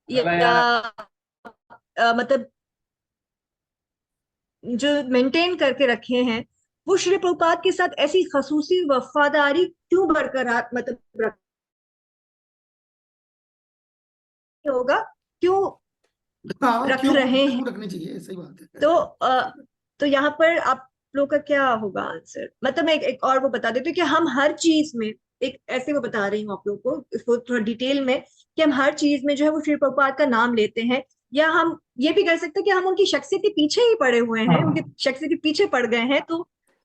या मतलब जो मेंटेन करके रखे हैं, वो श्री प्रभुपाद के साथ ऐसी खसूसी वफादारी क्यों बरकरार मतलब होगा, क्यों रख क्यों रहे हैं? रखनी चाहिए, सही बात है। तो यहाँ पर आप लोग का क्या होगा आंसर? मतलब मैं एक और वो बता देती हूँ कि हम हर चीज में, एक ऐसे वो बता रही हूँ आप लोगों को इसको थोड़ा डिटेल में, कि हम हर चीज में जो है वो श्री प्रभुपाद का नाम लेते हैं, या हम ये भी कह सकते हैं कि हम उनकी शख्सियत के पीछे ही पड़े हुए हैं, उनकी शख्सियत के पीछे पड़ गए हैं।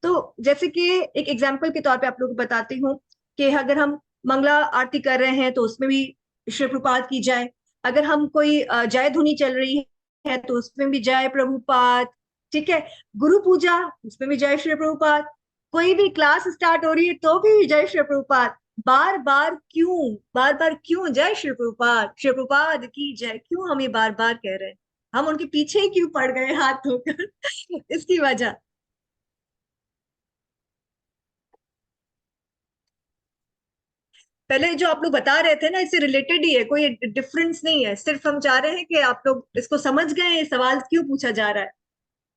तो जैसे कि एक एग्जाम्पल के तौर पे आप लोगों को बताती हूँ कि अगर हम मंगला आरती कर रहे हैं तो उसमें भी श्री प्रभुपाद की जाए, अगर हम कोई जय धुनी चल रही है तो उसमें भी जय प्रभुपाद, ठीक है, गुरु पूजा उसमें भी जय श्री प्रभुपाद, कोई भी क्लास स्टार्ट हो रही है तो भी जय श्री प्रभुपाद। बार बार क्यों जय श्री प्रभुपाद की जय, क्यों हम ये बार बार कह रहे हैं? हम उनके पीछे ही क्यों पड़ गए हाथ धोकर? इसकी वजह पहले जो आप लोग बता रहे थे ना, इससे रिलेटेड ही है, कोई डिफरेंस नहीं है, सिर्फ हम चाह रहे हैं कि आप लोग इसको समझ गए ये सवाल क्यों पूछा जा रहा है।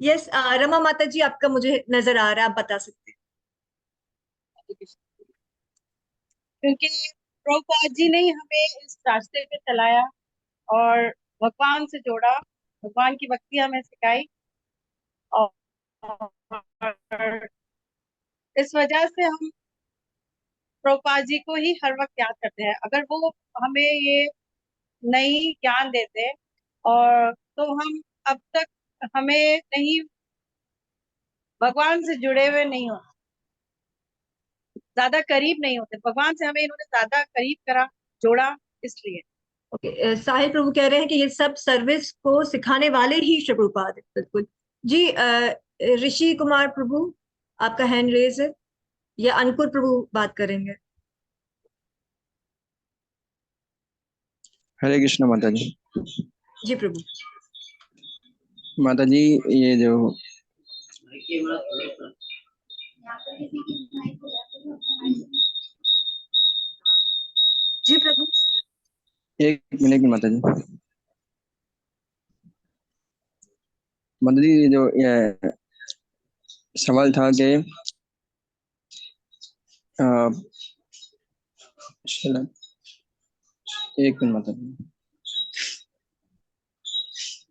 यस, रमा माता जी, आपका मुझे नजर आ रहा है, आप बता सकते हैं। क्योंकि प्रभुपाद जी ने ही हमें इस रास्ते पे चलाया और भगवान से जोड़ा, भगवान की भक्ति हमें सिखाई, और इस वजह से हम प्रभुपाद जी को ही हर वक्त याद करते हैं। अगर वो हमें ये नहीं ज्ञान देते और तो हम अब तक हमें नहीं भगवान से जुड़े हुए नहीं होते, ज्यादा करीब नहीं होते भगवान से, हमें इन्होंने ज्यादा करीब करा, जोड़ा, इसलिए। ओके, साहिल प्रभु कह रहे हैं कि ये सब सर्विस को सिखाने वाले ही श्री प्रभुपाद है। बिल्कुल जी। ऋषि कुमार प्रभु, आपका हैंड रेज है, या अंकुर प्रभु बात करेंगे? हरे कृष्ण माता जी। जी प्रभु। माता जी, ये जो जी प्रभु, एक मिनट की माता जी। माता जी, ये जो ये सवाल था कि एक मिनट माता जी,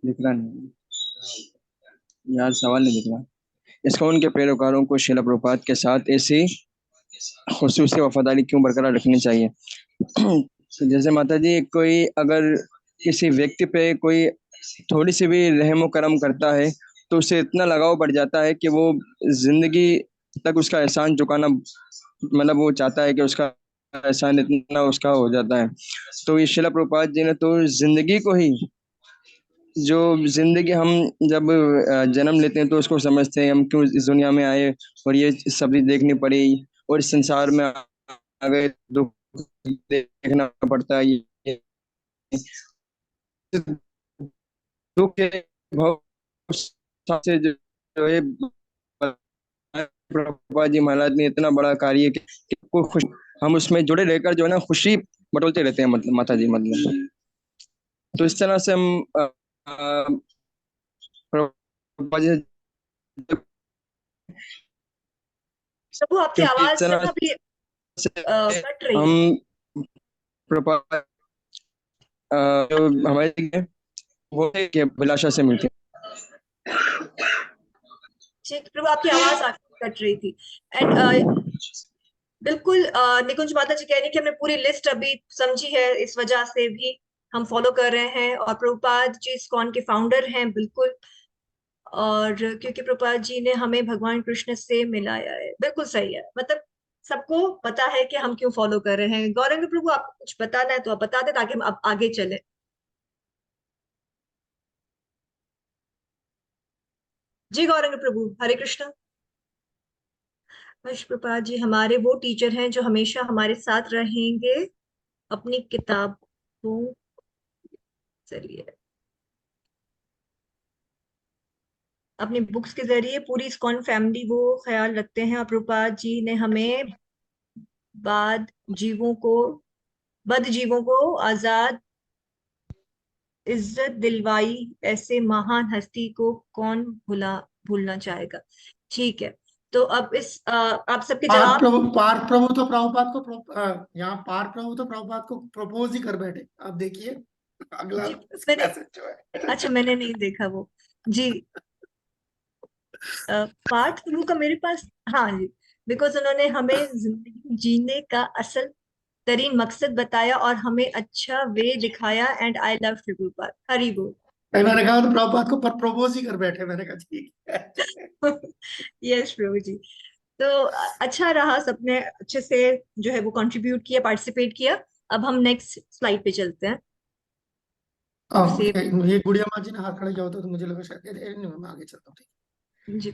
दिख रहा नहीं यार, सवाल नहीं दिख रहा। इस्कॉन के पैरोकारों को श्रील प्रभुपाद के साथ ऐसी खुसूसी वफादारी क्यों बरकरार रखनी चाहिए? तो जैसे माता जी, कोई अगर किसी व्यक्ति पे कोई थोड़ी सी भी रहमो करम करता है तो उसे इतना लगाव बढ़ जाता है कि वो जिंदगी तक उसका एहसान चुकाना मतलब वो चाहता है कि उसका एहसान इतना उसका हो जाता है। तो ये शिला प्रभुपाद जी ने तो जिंदगी को ही, जो जिंदगी हम जब जन्म लेते हैं तो उसको समझते हैं हम क्यों इस दुनिया में आए और ये सब चीज़ देखनी पड़ी और इस संसार में आ गए, दुख देखना पड़ता है। ये दुख के भाव से जो है प्रभुपाद जी महाराज ने इतना बड़ा कार्य कि को खुश, हम उसमें जुड़े रहकर जो है ना खुशी बटोलते रहते हैं, मतलब माता जी, मतलब तो इस तरह से हम प्रभुपाद जी प्रभु आपकी क्योंकि इस आवाज तरह ना अभी से कट रही है। हम प्रभुपाद जो हमारे है, वो है कि अभिलाषा से मिलती ठीक, प्रभु आपकी आवाज आखिर कट रही थी। एंड बिल्कुल निकुंज माता जी कह रही कि हमने पूरी लिस्ट अभी समझी है, इस वजह से भी हम फॉलो कर रहे हैं। और प्रभुपाद जी इस्कॉन के फाउंडर हैं, बिल्कुल। और क्योंकि प्रभुपाद जी ने हमें भगवान कृष्ण से मिलाया है, बिल्कुल सही है। मतलब सबको पता है कि हम क्यों फॉलो कर रहे हैं। गौरंग प्रभु आपको कुछ बताना है तो आप बता दें ताकि हम अब आगे चले। जी गौरंग प्रभु, हरे कृष्ण। हर्ष प्रपात जी हमारे वो टीचर हैं जो हमेशा हमारे साथ रहेंगे अपनी किताबों, चलिए, अपनी बुक्स के जरिए पूरी इस्कॉन फैमिली वो ख्याल रखते हैं। और प्रभुपाद जी ने हमें बाद जीवों को बद जीवों को आजाद इज्जत दिलवाई, ऐसे महान हस्ती को कौन भूलना चाहेगा। ठीक है, तो अब इस आप सबके जवाब। पार्थ प्रभु तो प्रभुपाद को यहाँ पार्थ प्रभु तो प्रभुपाद को प्रपोज ही कर बैठे। अब देखिए अगला जी मैंने, मैसेज जो है। अच्छा मैंने नहीं देखा वो। जी पार्थ प्रभु का मेरे पास, हाँ जी, बिकॉज उन्होंने हमें जिंदगी जीने का असल तरीन मकसद बताया और हमें अच्छा वे दिखाया। And I love Prabhupada, Hari बोल। मैंने कहा तो प्रभुपाद को प्रपोज ही कर बैठे। मैंने कहा ठीक है। यस प्रभु जी। तो अच्छा रहा, सबने अच्छे से जो है वो कंट्रीब्यूट किया, पार्टिसिपेट किया। अब हम नेक्स्ट स्लाइड पे चलते हैं। ये गुड़िया माँ जी ने हाथ खड़ा किया होता तो मुझे लगा शायद नहीं, मैं आगे चलता हूँ। ठीक, जी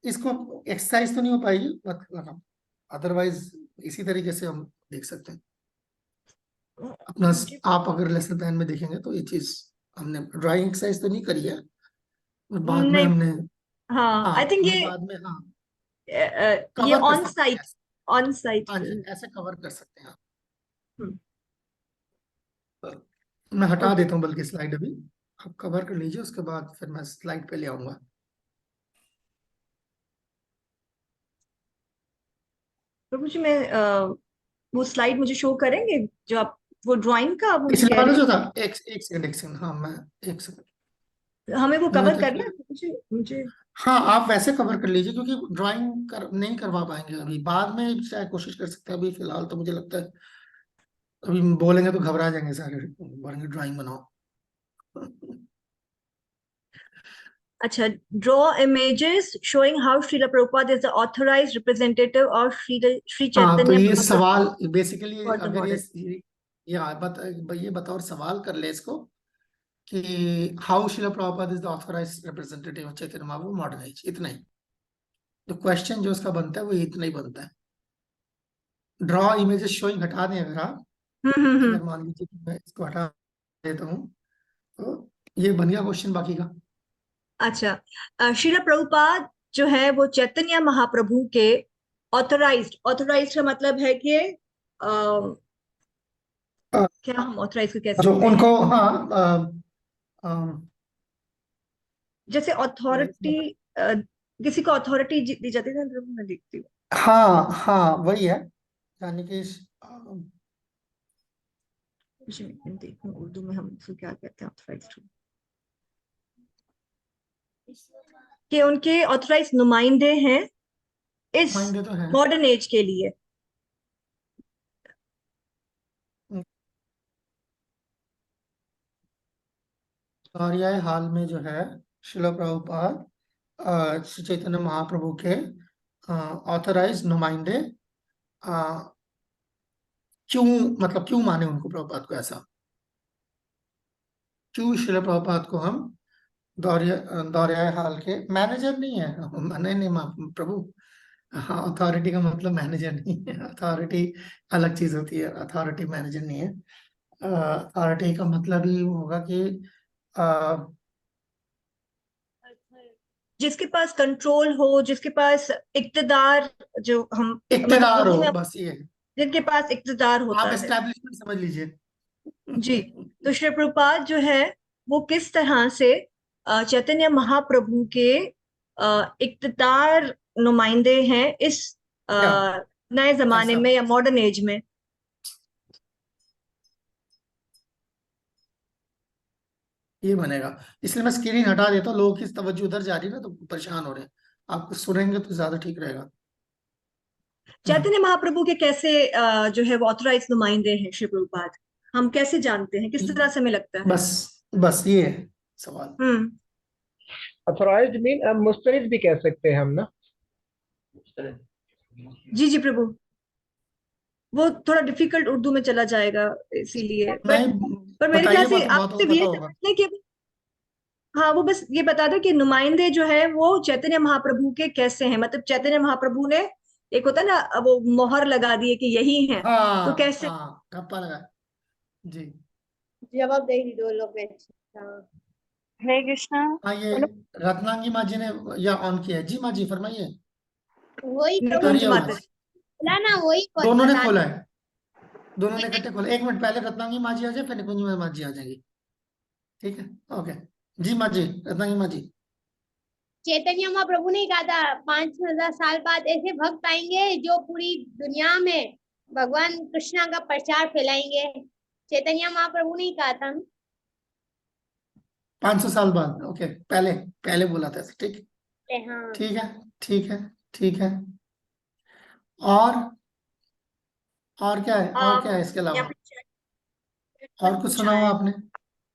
इसको एक्सरसाइज तो नहीं हो पाएगी मतलब, अदरवाइज इसी तरीके से हम देख सकते हैं अपना। आप अगर लेसन प्लान में देखेंगे तो ये चीज हमने ड्राइंग एक्सरसाइज तो नहीं करी है, बाद में नहीं, हमने, हाँ आई थिंक हमने ये बाद में ये कवर कर ऑन सकते साइट, हैं। On site. हाँ जी, ऐसे कवर कर सकते हैं आप। हम्म, मैं हटा ओके देता हूँ बल्कि स्लाइड अभी, आप कवर कर लीजिए, उसके बाद फिर मैं स्लाइड पे ले आऊंगा। प्रभु जी मैं वो स्लाइड मुझे शो करेंगे जो आप, वो ड्राइंग का वो पिछले कह वाला रहे जो था, एक सेकंड, हाँ मैं एक सेकंड, हैं, हमें वो मैं कवर तो करना है मुझे मुझे हाँ आप वैसे कवर कर लीजिए क्योंकि ड्राइंग नहीं करवा पाएंगे अभी, बाद में चाहे कोशिश कर सकते हैं। अभी फिलहाल तो मुझे लगता है अभी बोलेंगे तो घबरा जाएंगे सारे, बोलेंगे ड्राइंग बनाओ। अच्छा, draw images showing how Srila Prabhupada is the authorized representative of Shri हाँ तो चैतन्य ये महाप्रभु सवाल बेसिकली, फॉर द अगर मॉडर्न। ये बताओ और सवाल कर ले इसको कि how Shila Prabhupada is the authorized representative of Chaitanya Mahaprabhu modern age, इतना ही। तो क्वेश्चन जो उसका बनता है वो इतना ही बनता है। ड्रॉ इमेजेस शोइंग हटा दें अगर आप, अगर मान लीजिए कि मैं इसको हटा देता हूँ तो ये बन गया क्वेश्चन बाकी का। अच्छा, श्रीला प्रभुपाद जो है वो चैतन्य महाप्रभु के ऑथराइज्ड, ऑथराइज्ड का मतलब है कि क्या हम ऑथराइज को कह जो सकते हैं, उनको, हाँ जैसे अथॉरिटी, किसी को अथॉरिटी दी जाती है ना, मैं देखती हूँ। हाँ हाँ वही है, यानी कि मैं देखूं उर्दू में हम इसको क्या कहते हैं, ऑथराइज्ड, कि उनके ऑथराइज नुमाइंदे हैं इस नुमाइंदे तो है। मॉडर्न एज के लिए। और यह हाल में जो है शिला प्रभुपाद श्री चैतन्य महाप्रभु के ऑथराइज नुमाइंदे क्यों, मतलब क्यों माने उनको प्रभुपाद को ऐसा, क्यों श्रील प्रभुपाद को हम दौरिया हाल के मैनेजर नहीं है, नहीं नहीं प्रभु, हाँ अथॉरिटी का मतलब मैनेजर नहीं है, अथॉरिटी अलग चीज होती है, अथॉरिटी मैनेजर नहीं है। अथॉरिटी का मतलब ही होगा कि जिसके पास कंट्रोल हो, जिसके पास इक्तदार, जो हम इक्तदार उर्दू हो, में बस ये है। जिनके पास इक्तदार होता आप है। एस्टैब्लिशमेंट समझ लीजिए। जी, तो श्री प्रभुपाद जो है वो किस तरह से चैतन्य महाप्रभु के इक्तदार नुमाइंदे हैं इस नए जमाने ऐसा। में या मॉडर्न एज में। ये बनेगा, इसलिए मैं स्क्रीन हटा देता हूँ, लोगों की तवज्जो उधर जा रही है ना, तो परेशान हो रहे हैं। आप सुनेंगे तो ज्यादा ठीक रहेगा। चैतन्य महाप्रभु के कैसे जो है वो ऑथराइज नुमाइंदे हैं श्री प्रभुपाद, हम कैसे जानते हैं, किस तरह से हमें लगता है? बस ये है सवाल। ऑथराइज्ड मीन मुस्तनिद भी कह सकते हैं हम ना। जी जी प्रभु, वो थोड़ा डिफिकल्ट उर्दू में चला जाएगा इसीलिए, पर मेरे ख्याल से आपसे भी ये समझने कि हाँ, वो बस ये बता दो कि नुमाइंदे जो है वो चैतन्य महाप्रभु के कैसे हैं, मतलब चैतन्य महाप्रभु ने एक होता है ना, वो मोहर लगा दी है कि यही है, तो कैसे? ठप्पा लगा। जी जवाब दे ही दो लोग। हरे कृष्णा। हाँ, ये रत्नांगी माँ जी ने या ऑन किया है। जी माँ जी फरमाइए। वही खोला ना, वही दोनों ने खोला है, दोनों ने इकट्ठे खोला। 1 मिनट पहले रत्नांगी माँ जी आ जाए, फिर निकुंज माँ जी आ जाएंगी, ठीक है? ओके जी माँ जी, रत्नांगी माँ जी। चैतन्य महाप्रभु ने कहा था 5000 साल बाद ऐसे भक्त आएंगे जो पूरी दुनिया में भगवान कृष्णा का प्रचार फैलाएंगे। चैतन्य महाप्रभु ने कहा था 500 साल बाद। ओके, पहले बोला था, ठीक हाँ। ठीक है, ठीक है, ठीक है। और क्या है, और क्या है इसके अलावा? और कुछ सुना हुआ आपने?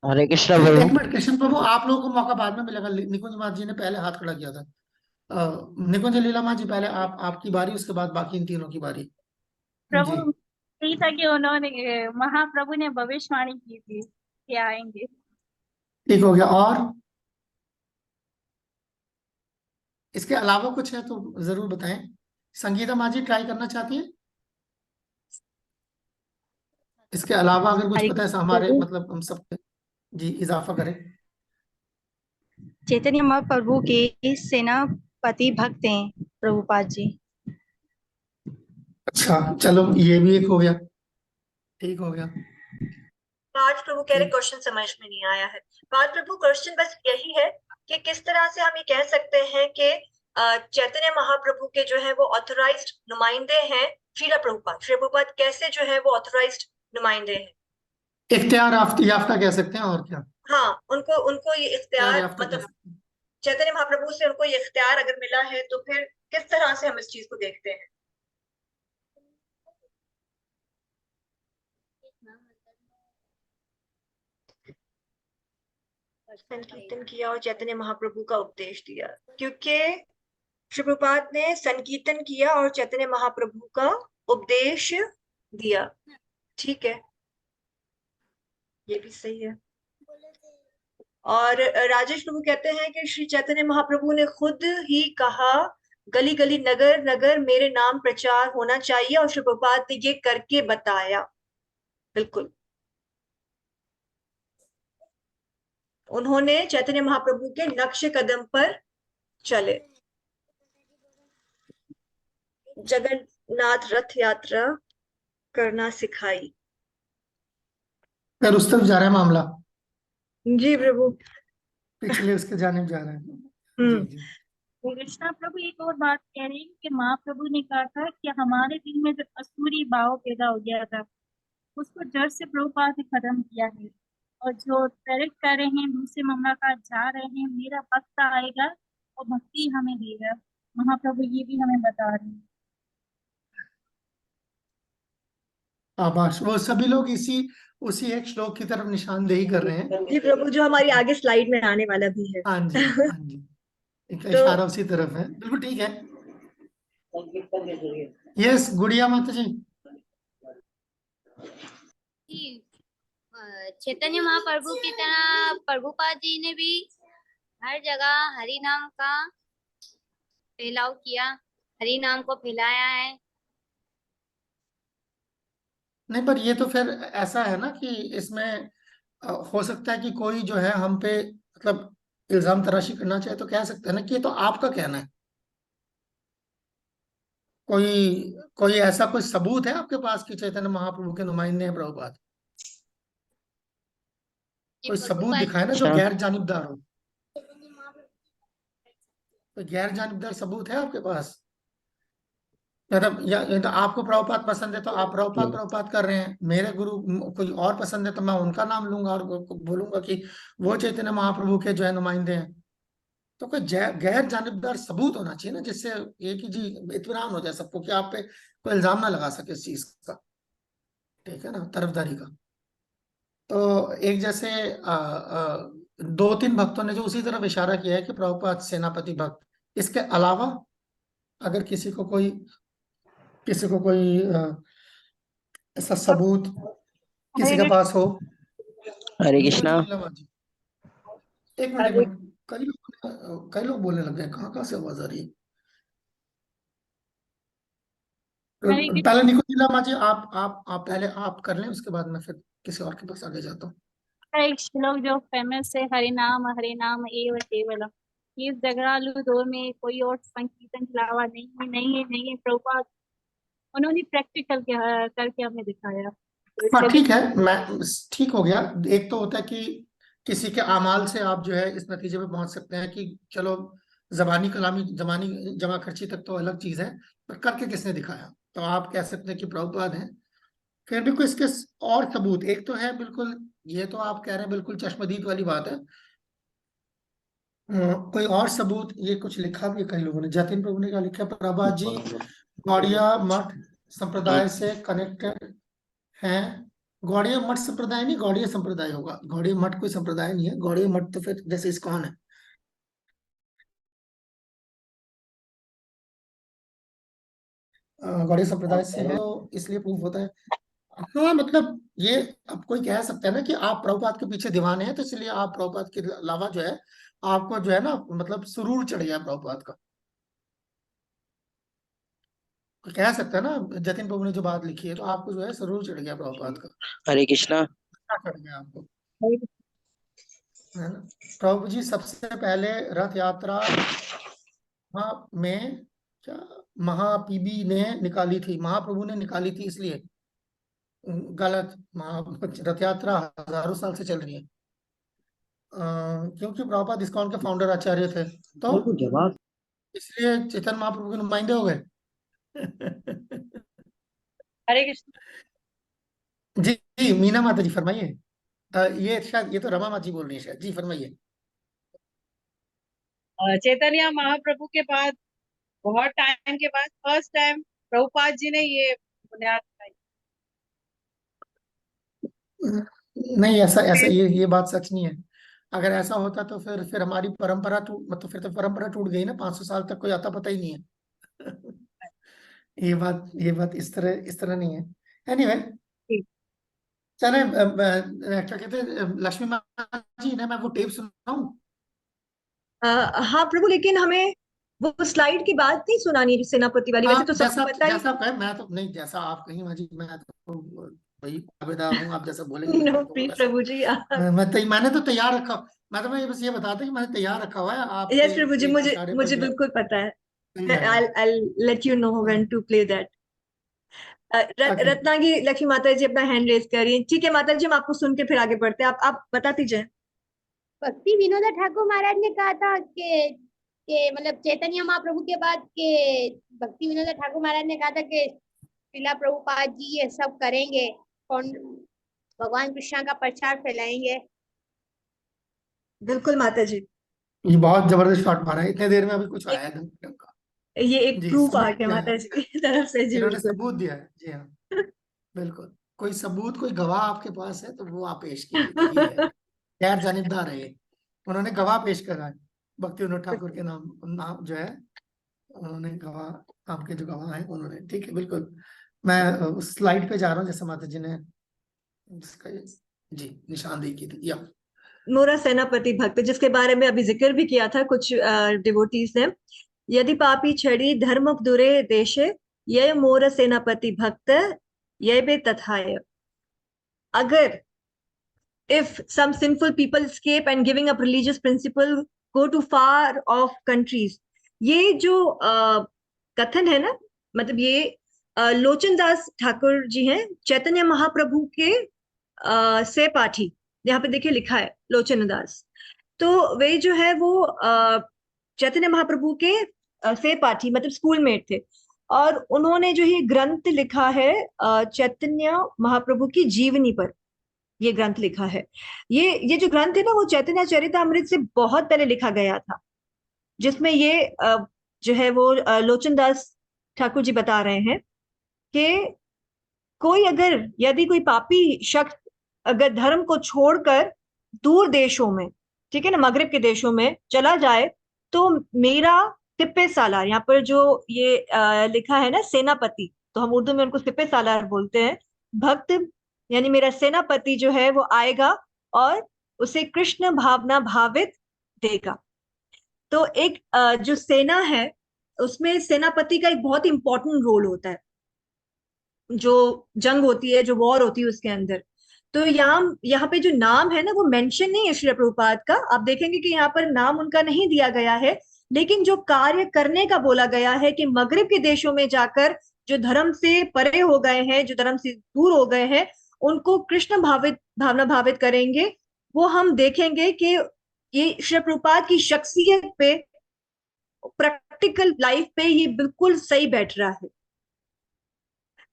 हरे कृष्णा एक प्रभु। मिनट कृष्ण प्रभु, आप लोगों को मौका बाद में मिलेगा। निकुंज माँ जी ने पहले हाथ खड़ा किया था। निकुंज लीला माँ जी, पहले आपकी बारी, उसके बाद बाकी इन तीनों की बारी। प्रभु यही था कि उन्होंने महाप्रभु ने भविष्यवाणी की थी कि आएंगे। ठीक हो गया। और इसके अलावा कुछ है तो जरूर बताएं। संगीता माँ जी ट्राई करना चाहती है? इसके अलावा अगर कुछ पता है हमारे, मतलब हम सब जी इजाफा करें। चैतन्य महाप्रभु के सेनापति भक्त हैं प्रभुपाद जी। अच्छा चलो, ये भी एक हो गया, ठीक हो गया। पार्थ प्रभु कह रहे क्वेश्चन समझ में नहीं आया है। पार्थ प्रभु क्वेश्चन बस यही है कि किस तरह से हम ये कह सकते हैं कि चैतन्य महाप्रभु के जो है वो ऑथराइज्ड नुमाइंदे हैं श्रील प्रभुपाद। श्रील प्रभुपाद कैसे जो है वो ऑथराइज्ड नुमाइंदे हैं? इख्तियार याफ्ता कह सकते हैं, और क्या? हाँ, उनको ये इख्तियार, मतलब चैतन्य महाप्रभु से उनको ये इख्तियार अगर मिला है तो फिर किस तरह से हम इस चीज को देखते हैं? संकीर्तन किया और चैतन्य महाप्रभु का उपदेश दिया, क्योंकि श्री प्रभुपाद ने संकीर्तन किया और चैतन्य महाप्रभु का उपदेश दिया। ठीक है, ये भी सही है। और राजेश प्रभु कहते हैं कि श्री चैतन्य महाप्रभु ने खुद ही कहा गली गली नगर नगर मेरे नाम प्रचार होना चाहिए, और श्री प्रभुपाद ने ये करके बताया। बिल्कुल, उन्होंने चैतन्य महाप्रभु के नक्श कदम पर चले। जगन्नाथ रथ यात्रा करना सिखाई। फिर उस तरफ जा रहा है मामला। जी प्रभु, पिछले उसके जाने जा रहे हैं। जी। कृष्णा प्रभु एक और बात कह रहे हैं कि महाप्रभु ने कहा था कि हमारे दिल में जो असूरी भाव पैदा हो गया था उसको जड़ से प्रभुपाद ने खत्म किया है, और जो डायरेक्ट कर रहे हैं दूसरे मुलाकात जा रहे हैं, मेरा भक्त आएगा और भक्ति हमें देगा। महाप्रभु ये भी हमें बता रहे हैं। आभास, वो सभी लोग उसी एक श्लोक की तरफ निशानदेही कर रहे हैं। जी प्रभु, जो हमारी आगे स्लाइड में आने वाला भी है। हाँ जी, हाँ जी, एक इशारा उसी तरफ है। बिल्कुल ठीक है। यस गुड़िया माता जी। कि चैतन्य महाप्रभु की तरह प्रभुपाद जी ने भी हर जगह हरि नाम का फैलाव किया, हरि नाम को फैलाया है। नहीं पर ये तो फिर ऐसा है ना कि इसमें हो सकता है कि कोई जो है हम पे मतलब इल्जाम तराशी करना चाहे तो कह सकते हैं ना कि ये तो आपका कहना है। कोई कोई ऐसा कोई सबूत है आपके पास कि चैतन्य महाप्रभु के नुमाइंदे हैं प्रभुपाद? कि कोई सबूत प्रभुपाद दिखाए ना जो अच्छा। गैर जानिबदार हो। कोई गैर जानिबदार सबूत है आपके पास? मतलब या तो आपको प्रभुपाद पसंद है तो आप प्रभुपाद प्रभुपाद कर रहे हैं, मेरे गुरु कोई और पसंद है तो मैं उनका नाम लूंगा और बोलूंगा कि वो चैतन्य महाप्रभु के जो है नुमाइंदे हैं। तो कोई गैर जानिबदार सबूत होना चाहिए ना, जिससे ये कि जी इत्मीनान हो जाए सबको कि आप पे कोई इल्जाम ना लगा सके इस चीज का, ठीक है ना, तरफदारी का। तो एक जैसे दो तीन भक्तों ने जो उसी तरफ इशारा किया है कि प्रभुपाद सेनापति भक्त, इसके अलावा अगर किसी को कोई ऐसा सबूत किसी के पास हो। हरे निको कृष्णा। जी लीलावत जी, एक मिनट एक मिनट, कई लोग बोलने लग गए, कहाँ कहाँ से आवाज आ रही है? हरे कृष्ण। पहले निको जी लीलावत जी आप पहले आप कर लें, उसके बाद मैं फिर किसी और के पास आगे जाता हूँ। एक श्लोक जो फेमस है, हरि नाम एव केवलम। इस जगरालू दौर में कोई और संकीर्तन के अलावा नहीं है प्रभुपाद, उन्होंने प्रैक्टिकल करके हमें दिखाया। हाँ ठीक है, मैं ठीक हो गया। एक तो होता है कि किसी के आमाल से आप जो है इस नतीजे पे पहुंच सकते हैं कि चलो जबानी कलामी जबानी जमा खर्ची तक तो अलग चीज है, पर करके किसने दिखाया, तो आप कह सकते हैं कि प्रभुपाद हैं। फिर भी कोई इसके और सबूत, एक तो है बिल्कुल, ये तो आप कह रहे हैं बिल्कुल चश्मदीद वाली बात है। कोई और सबूत, ये कुछ लिखा भी है कई लोगों ने, जतिन प्रभु ने क्या लिखा है, प्रभा जी गौड़िया मठ संप्रदाय से कनेक्टेड हैं। गौड़िया मठ संप्रदाय नहीं, गौड़िया संप्रदाय होगा, गौड़िया मठ कोई संप्रदाय नहीं है। गौड़िया मठ तो फिर जैसे इस्कॉन है। गौड़िया संप्रदाय से है तो इसलिए प्रूफ होता है। हाँ मतलब ये अब कोई कह सकता है ना कि आप प्रभुपाद के पीछे दीवाने हैं तो इसलिए आप प्रभुपाद के अलावा जो है आपको जो है ना मतलब सुरूर चढ़ गया प्रभुपाद का, कोई कह सकता है ना। जतिन प्रभु ने जो बात लिखी है तो आपको जो है सुरूर चढ़ गया प्रभुपाद का, हरे कृष्णा। क्या चढ़ गया आपको, है ना। प्रभु जी सबसे पहले रथ यात्रा में क्या महापीबी ने निकाली थी, महाप्रभु ने निकाली थी, इसलिए गलत। रथ यात्रा हजारों साल से चल रही है। क्योंकि प्रभुपाद इस्कॉन के फाउंडर आचार्य थे तो जवाब इसलिए चेतन महाप्रभु के नुमाइंदे हो गए। हरे कृष्ण। जी जी मीना माता जी फरमाइए। ये शायद ये तो रमा माता जी बोल रही है शायद, जी फरमाइए। चैतन्य महाप्रभु के बाद बहुत टाइम के बाद फर्स्ट टाइम प्रभुपाद जी ने ये बुनियाद बनाई। नहीं ऐसा ऐसा ये बात सच नहीं है। अगर ऐसा होता तो फिर हमारी परंपरा टूट, मतलब फिर तो परंपरा टूट गई ना, 500 साल तक कोई आता पता ही नहीं है। ये बात इस तरह नहीं है। एनीवे चले, क्या कहते हैं लक्ष्मी माता जी ने, मैं वो टेप सुनाऊं? हाँ प्रभु, लेकिन हमें वो स्लाइड की बात नहीं सुनानी सेनापति वाली, वैसे तो सबको पता ही। जैसा आप कहें, मैं तो नहीं, जैसा आप कहीं माँ जी, मैं तो वही दावेदार हूँ, आप जैसा बोलेंगे नो प्लीज प्रभु जी। मैंने तो तैयार रखा, मैं बस ये बताता कि मैंने तैयार रखा हुआ है आप यस प्रभु जी, मुझे बिल्कुल पता है। I'll let you know when to play that. रत्नागी Lakshmi माता जी अपना हैंड रेज कर रही है। ठीक है माता जी, हम आपको सुन के फिर आगे बढ़ते हैं, आप बताती जाए। भक्ति विनोद ठाकुर महाराज ने कहा था कि मतलब चैतन्य महाप्रभु के बाद के भक्ति विनोद ठाकुर महाराज ने कहा था कि श्रीला प्रभुपाद जी ये सब करेंगे, भगवान कृष्ण का प्रचार फैलाएंगे। बिल्कुल माता जी, ये बहुत जबरदस्त शॉट मारा है, इतने देर में अभी कुछ आया है ढंग का। ये एक प्रूफ आ गया माता जी की तरफ से जी, इन्होंने सबूत दिया है। जी हाँ बिल्कुल, कोई सबूत कोई गवाह आपके पास है तो वो आप पेश कीजिए। गैर जानिबदार है, उन्होंने गवाह पेश करा है भक्ति विनोद ठाकुर के नाम जो है उन्होंने गवाह, आपके जो गवाह हैं उन्होंने, ठीक है बिल्कुल। मैं उस स्लाइड पे जा रहा हूँ जैसे माता जी ने इसका जी निशानदेही की थी। या मोरा सेनापति भक्त, जिसके बारे में अभी जिक्र भी किया था कुछ डिवोटीज ने। यदि पापी छड़ी धर्मपदुरे देशे, ये मोर सेनापति भक्त, ये बे तथाय। अगर if some sinful people escape and giving up religious principle go to far off countries, ये जो कथन है ना, मतलब ये लोचन दास ठाकुर जी हैं, चैतन्य महाप्रभु के से पाठी। यहाँ पे देखिए लिखा है लोचन दास, तो वे जो है वो चैतन्य महाप्रभु के से पाठी, मतलब स्कूलमेट थे। और उन्होंने जो ये ग्रंथ लिखा है चैतन्य महाप्रभु की जीवनी पर, ये ग्रंथ लिखा है। ये जो ग्रंथ है ना, वो चैतन्य चरितामृत से बहुत पहले लिखा गया था, जिसमें ये जो है वो लोचन दास ठाकुर जी बता रहे हैं कि कोई अगर, यदि कोई पापी शख्स अगर धर्म को छोड़कर दूर देशों में, ठीक है ना, मगरिब के देशों में चला जाए, तो मेरा सिप्पे सालार, यहाँ पर जो ये लिखा है ना सेनापति, तो हम उर्दू में उनको सिप्पे सालार बोलते हैं, भक्त यानी मेरा सेनापति जो है वो आएगा और उसे कृष्ण भावना भावित देगा। तो एक जो सेना है उसमें सेनापति का एक बहुत इंपॉर्टेंट रोल होता है, जो जंग होती है, जो वॉर होती है उसके अंदर। तो यहाँ पे जो नाम है ना वो मेंशन नहीं है श्री प्रभुपाद का, आप देखेंगे कि यहाँ पर नाम उनका नहीं दिया गया है, लेकिन जो कार्य करने का बोला गया है कि मगरिब के देशों में जाकर जो धर्म से परे हो गए हैं, जो धर्म से दूर हो गए हैं, उनको कृष्ण भावना भावित करेंगे। वो हम देखेंगे कि ये श्री प्रभुपाद की शख्सियत पे, प्रैक्टिकल लाइफ पे ये बिल्कुल सही बैठ रहा है,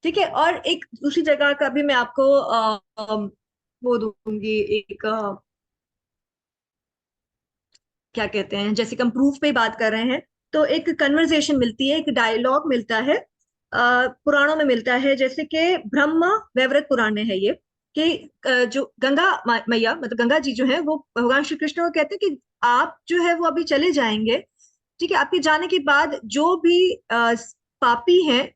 ठीक है। और एक दूसरी जगह का भी मैं आपको वो दूंगी, एक क्या कहते हैं, जैसे हम प्रूफ पे बात कर रहे हैं, तो एक कन्वर्सेशन मिलती है, एक डायलॉग मिलता है, पुराणों में मिलता है, जैसे कि ब्रह्म वैवर्त पुराण में है ये, कि जो गंगा मैया, मतलब गंगा जी जो है, वो भगवान श्री कृष्ण को कहते हैं कि आप जो है वो अभी चले जाएंगे, ठीक है, आपके जाने के बाद जो भी पापी हैं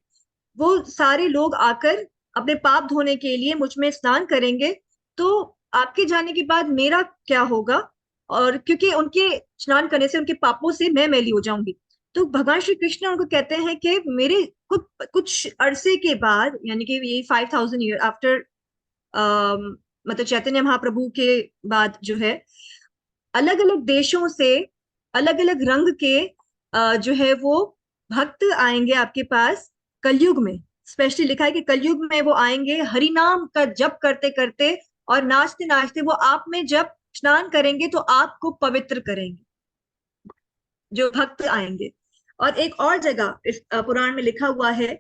वो सारे लोग आकर अपने पाप धोने के लिए मुझ में स्नान करेंगे, तो आपके जाने के बाद मेरा क्या होगा, और क्योंकि उनके स्नान करने से उनके पापों से मैं मैली हो जाऊंगी। तो भगवान श्री कृष्ण उनको कहते हैं कि मेरे कुछ अरसे के बाद, यानी कि ये 5000 ईयर आफ्टर, मतलब चैतन्य महाप्रभु के बाद जो है, अलग अलग देशों से अलग अलग रंग के जो है वो भक्त आएंगे आपके पास कलयुग में। स्पेशली लिखा है कि कलयुग में वो आएंगे हरि नाम का जप करते करते और नाचते नाचते, वो आप में जब स्नान करेंगे तो आपको पवित्र करेंगे, जो भक्त आएंगे। और एक और जगह इस पुराण में लिखा हुआ है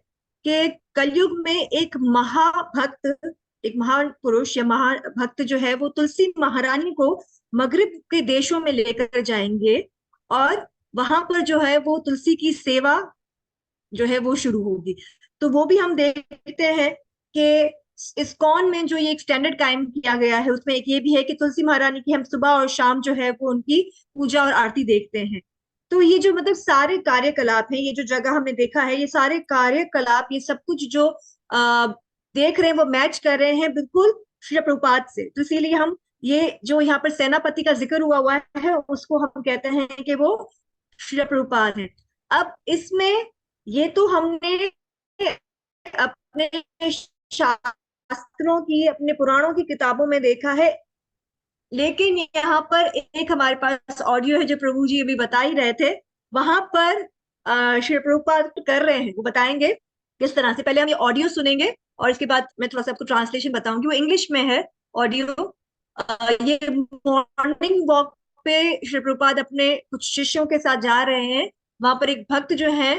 कि कलयुग में एक महाभक्त, एक महान पुरुष या महाभक्त जो है वो तुलसी महारानी को मगरिब के देशों में लेकर जाएंगे, और वहां पर जो है वो तुलसी की सेवा जो है वो शुरू होगी। तो वो भी हम देखते हैं कि इस्कॉन में जो ये एक स्टैंडर्ड कायम किया गया है, उसमें एक ये भी है कि तुलसी महारानी की हम सुबह और शाम जो है वो उनकी पूजा और आरती देखते हैं। तो ये जो मतलब सारे कार्यकलाप हैं, ये जो जगह हमने देखा है, ये सारे कार्यकलाप, ये सब कुछ जो देख रहे हैं वो मैच कर रहे हैं बिल्कुल श्री प्रभुपाद से। तो इसीलिए हम ये जो यहाँ पर सेनापति का जिक्र हुआ है उसको हम कहते हैं कि वो श्री प्रभुपाद है। अब इसमें ये तो हमने अपने शास्त्रों की, अपने पुराणों की किताबों में देखा है, लेकिन यहाँ पर एक हमारे पास ऑडियो है जो प्रभु जी अभी बता ही रहे थे, वहां पर श्री प्रभुपाद कर रहे हैं, वो बताएंगे किस तरह से। पहले हम ये ऑडियो सुनेंगे और इसके बाद मैं थोड़ा सा आपको ट्रांसलेशन बताऊंगी, वो इंग्लिश में है ऑडियो। ये मॉर्निंग वॉक पे श्री प्रभुपाद अपने कुछ शिष्यों के साथ जा रहे हैं, वहां पर एक भक्त जो है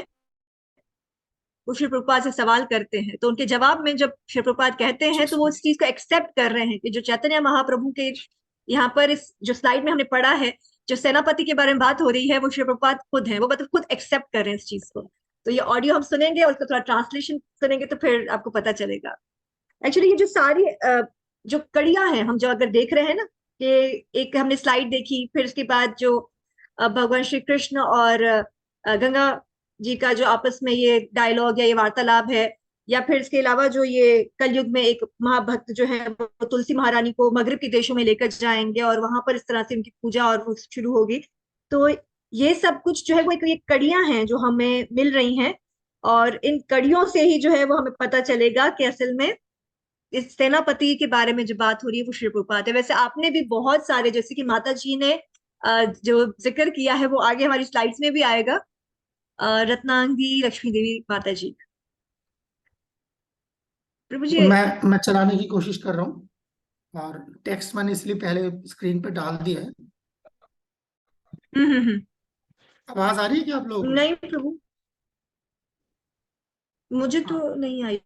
वो श्री प्रभुपाद से सवाल करते हैं, तो उनके जवाब में जब श्री प्रभुपाद कहते हैं तो वो इस चीज को एक्सेप्ट कर रहे हैं कि जो चैतन्य महाप्रभु के यहाँ पर इस जो स्लाइड में हमने पढ़ा है, जो सेनापति के बारे में बात हो रही है, वो श्री प्रभुपाद खुद है, वो मतलब खुद एक्सेप्ट कर रहे हैं इस चीज को। तो ये ऑडियो हम सुनेंगे और उसका थोड़ा ट्रांसलेशन सुनेंगे तो फिर आपको पता चलेगा। एक्चुअली ये जो सारी जो कड़ियां हैं, हम जो अगर देख रहे हैं ना, कि एक हमने स्लाइड देखी, फिर उसके बाद जो भगवान श्री कृष्ण और गंगा जी का जो आपस में ये डायलॉग या ये वार्तालाप है, या फिर इसके अलावा जो ये कलयुग में एक महाभक्त जो है वो तुलसी महारानी को मगरिब के देशों में लेकर जाएंगे और वहां पर इस तरह से उनकी पूजा और वो शुरू होगी। तो ये सब कुछ जो है वो एक कड़ियां हैं जो हमें मिल रही हैं, और इन कड़ियों से ही जो है वो हमें पता चलेगा कि असल में इस सेनापति के बारे में जो बात हो रही है वो श्री प्रभुपाद है। वैसे आपने भी बहुत सारे, जैसे कि माता जी ने जो जिक्र किया है वो आगे हमारी स्लाइड्स में भी आएगा, रत्नांगी लक्ष्मी देवी माता जी। प्रभु जी मैं चलाने की कोशिश कर रहा हूँ, और टेक्स्ट मैंने इसलिए पहले स्क्रीन पे डाल दिया है। आवाज आ रही है क्या आप लोगों को? नहीं प्रभु, मुझे तो नहीं आई।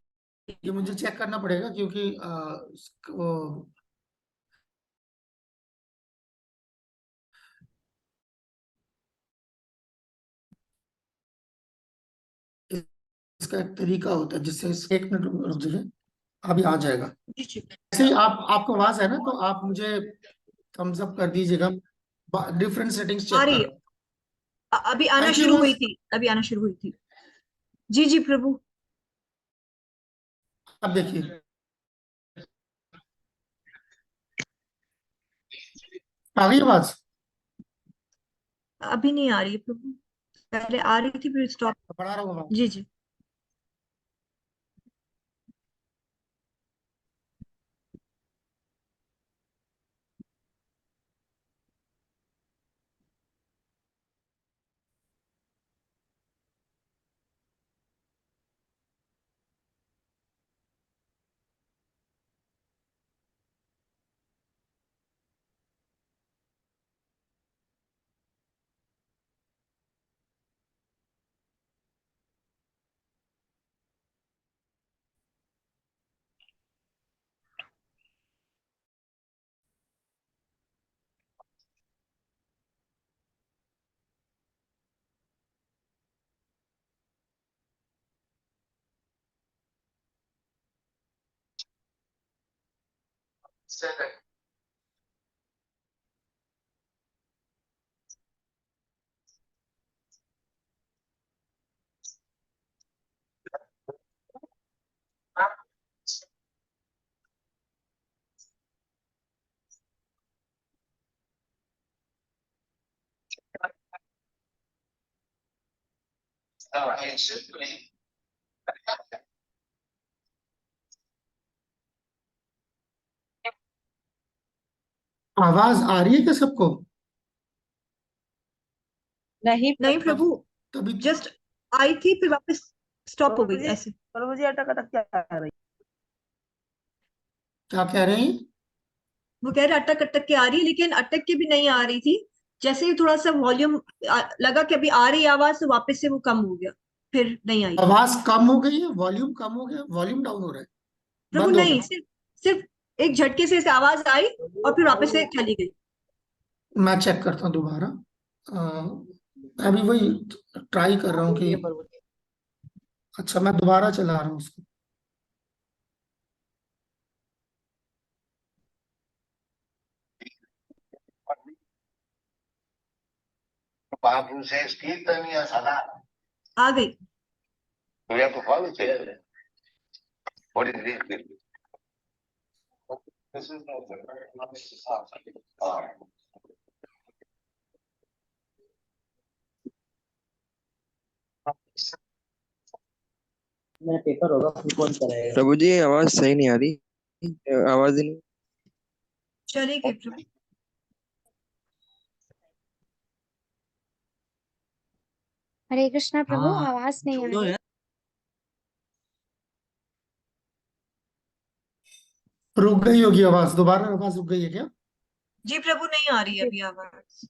ये मुझे चेक करना पड़ेगा, क्योंकि इसका एक तरीका होता है जिससे 1 मिनट रुक जाइए, अभी आ जाएगा। ऐसे ही आपको आवाज है ना, तो आप मुझे थम्स अप कर दीजिएगा। डिफरेंट सेटिंग्स आ चेक रही कर। है, अभी आना शुरू हुई थी, अभी आना शुरू हुई थी। जी जी प्रभु। अब देखिए, आ गई आवाज? अभी नहीं आ रही है प्रभु, पहले आ रही थी फिर स्टॉप। बढ़ा रहा हूँ। जी जी। आवाज आ रही है क्या सबको? नहीं प्रभु, तभी जस्ट आई थी फिर वापस स्टॉप हो गई ऐसे। प्रभु जी अटक अटक क्या कर रही? क्या कह रहे हैं? वो कह रहे अटक अटक के आ रही है, लेकिन अटक के भी नहीं आ रही थी। जैसे ही थोड़ा सा वॉल्यूम लगा कि अभी आ रही है आवाज, तो वापस से वो कम हो गया, फिर नहीं आई। आवाज कम हो गई है, वॉल्यूम कम हो गया, वॉल्यूम डाउन हो रहा है, प्रभु बंद हो नहीं, गया। सिर्फ सिर्फ एक झटके से आवाज आई और फिर वापस से चली गई। मैं चेक करता हूँ दोबारा। अभी वही ट्राई कर रहा हूँ कि, अच्छा मैं दोबारा चला रहा हूँ उसको। Babu says, Kirtaniya Sada. आ गई। We have to follow it. What is this? This is not मेरा पेपर होगा, फिर कौन कराएगा? प्रभु जी आवाज सही नहीं आ रही, आवाज ही नहीं। चलेगी प्रभु। हरे कृष्णा प्रभु, आवाज नहीं आ रही। रुक गई होगी आवाज, दोबारा आवाज रुक गई है क्या? जी प्रभु, नहीं आ रही है अभी आवाज।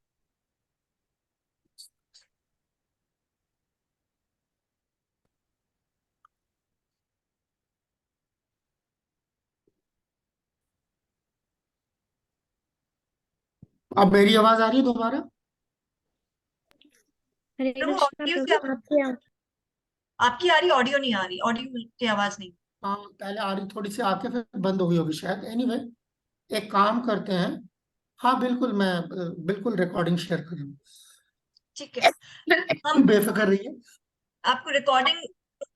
अब मेरी आवाज आ रही है दोबारा? हरे प्रभु कृष्णा ऑडियो प्रभु, आपकी आ रही, ऑडियो नहीं आ रही, ऑडियो की आवाज नहीं। हाँ, पहले आ रही थोड़ी सी, आके फिर बंद हो गई होगी शायद। एनीवे, एक काम करते हैं। हाँ बिल्कुल, मैं बिल्कुल रिकॉर्डिंग शेयर कर रहा हूँ। ठीक है, बेफिक्र रहिए। आपको रिकॉर्डिंग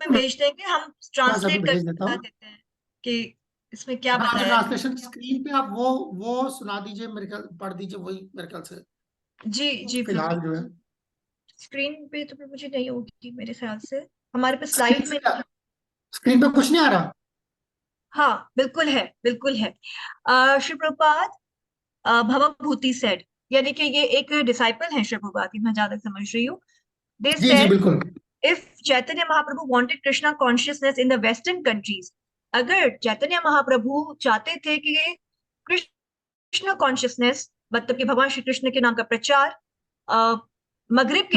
में भेज देंगे, हम अभी ट्रांसलेट भेज करके देता बता हूँ। देते हैं कि इसमें क्या हाँ, जो बताया। ट्रांसलेशन स्क्रीन पे आप वो सुना दीजिए, मेरे ख्याल पढ़ दीजिए, वही मेरे ख्याल से जी जी फिलहाल जो है स्क्रीन पे तो मुझे नहीं होगी मेरे ख्याल से, हमारे पे स्लाइड में। स्क्रीन पे कुछ नहीं आ रहा। हाँ बिल्कुल है, बिल्कुल है। श्री प्रभुपाद भवभूति सेड, यानी कि ये एक डिसाइपल है श्री प्रभुपाद की, मैं जहां तक समझ रही हूँ। दे जी सेड बिल्कुल। if Chaitanya Mahaprabhu wanted Krishna consciousness in the Western countries, अगर चैतन्य महाप्रभु चाहते थे कि कृष्ण कॉन्शियसनेस मतलब कि भगवान श्री कृष्ण के नाम का प्रचार मगरिब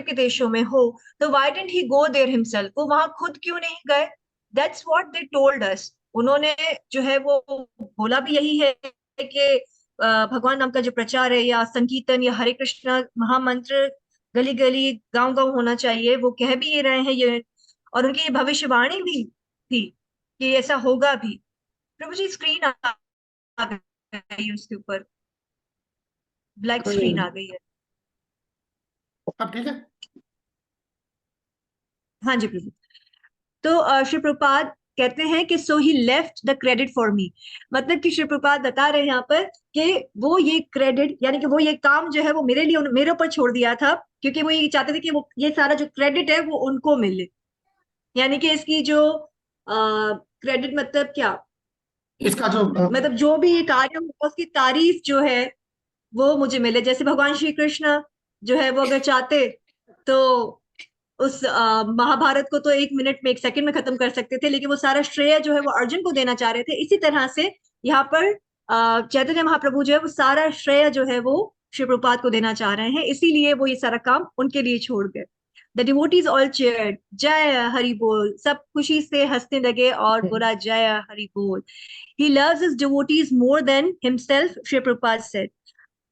के देशों में हो, तो why didn't he go there himself? वो वहां खुद क्यों नहीं गए? That's what they told us. उन्होंने जो है वो बोला भी यही है कि भगवान नाम का जो प्रचार है या संकीर्तन या हरे कृष्ण महामंत्र गली गली गांव गांव होना चाहिए, वो कह भी ये रहे हैं ये, और उनकी ये भविष्यवाणी भी थी कि ऐसा होगा भी। प्रभु जी स्क्रीन आ गई, उसके ऊपर ब्लैक स्क्रीन आ गई है। अब ठीक है। हाँ जी प्रभु। तो श्री प्रभुपाद कहते हैं कि so he left the credit for me, मतलब कि श्री प्रभुपाद बता रहे हैं यहाँ पर कि वो ये क्रेडिट यानी कि वो ये काम जो है वो मेरे लिए मेरे ऊपर छोड़ दिया था, क्योंकि वो ये चाहते थे कि वो ये सारा जो क्रेडिट है वो उनको मिले, यानी कि इसकी जो क्रेडिट मतलब क्या, इसका जो मतलब जो भी ये कार्य होगा उसकी तारीफ जो है वो मुझे मिले। जैसे भगवान श्री कृष्ण जो है वो अगर चाहते तो उस महाभारत को तो 1 मिनट में 1 सेकंड में खत्म कर सकते थे, लेकिन वो सारा श्रेय जो है वो अर्जुन को देना चाह रहे थे। इसी तरह से यहाँ पर चैतन्य महाप्रभु जो है वो सारा श्रेय जो है वो श्री प्रभुपाद को देना चाह रहे हैं, इसीलिए वो ये सारा काम उनके लिए छोड़ गए। द डिवोटीज ऑल चीयर्ड, जय हरि बोल, सब खुशी से हंसने लगे और बोला जय हरि बोल। He loves his devotees more than himself, Shri Prabhupada said.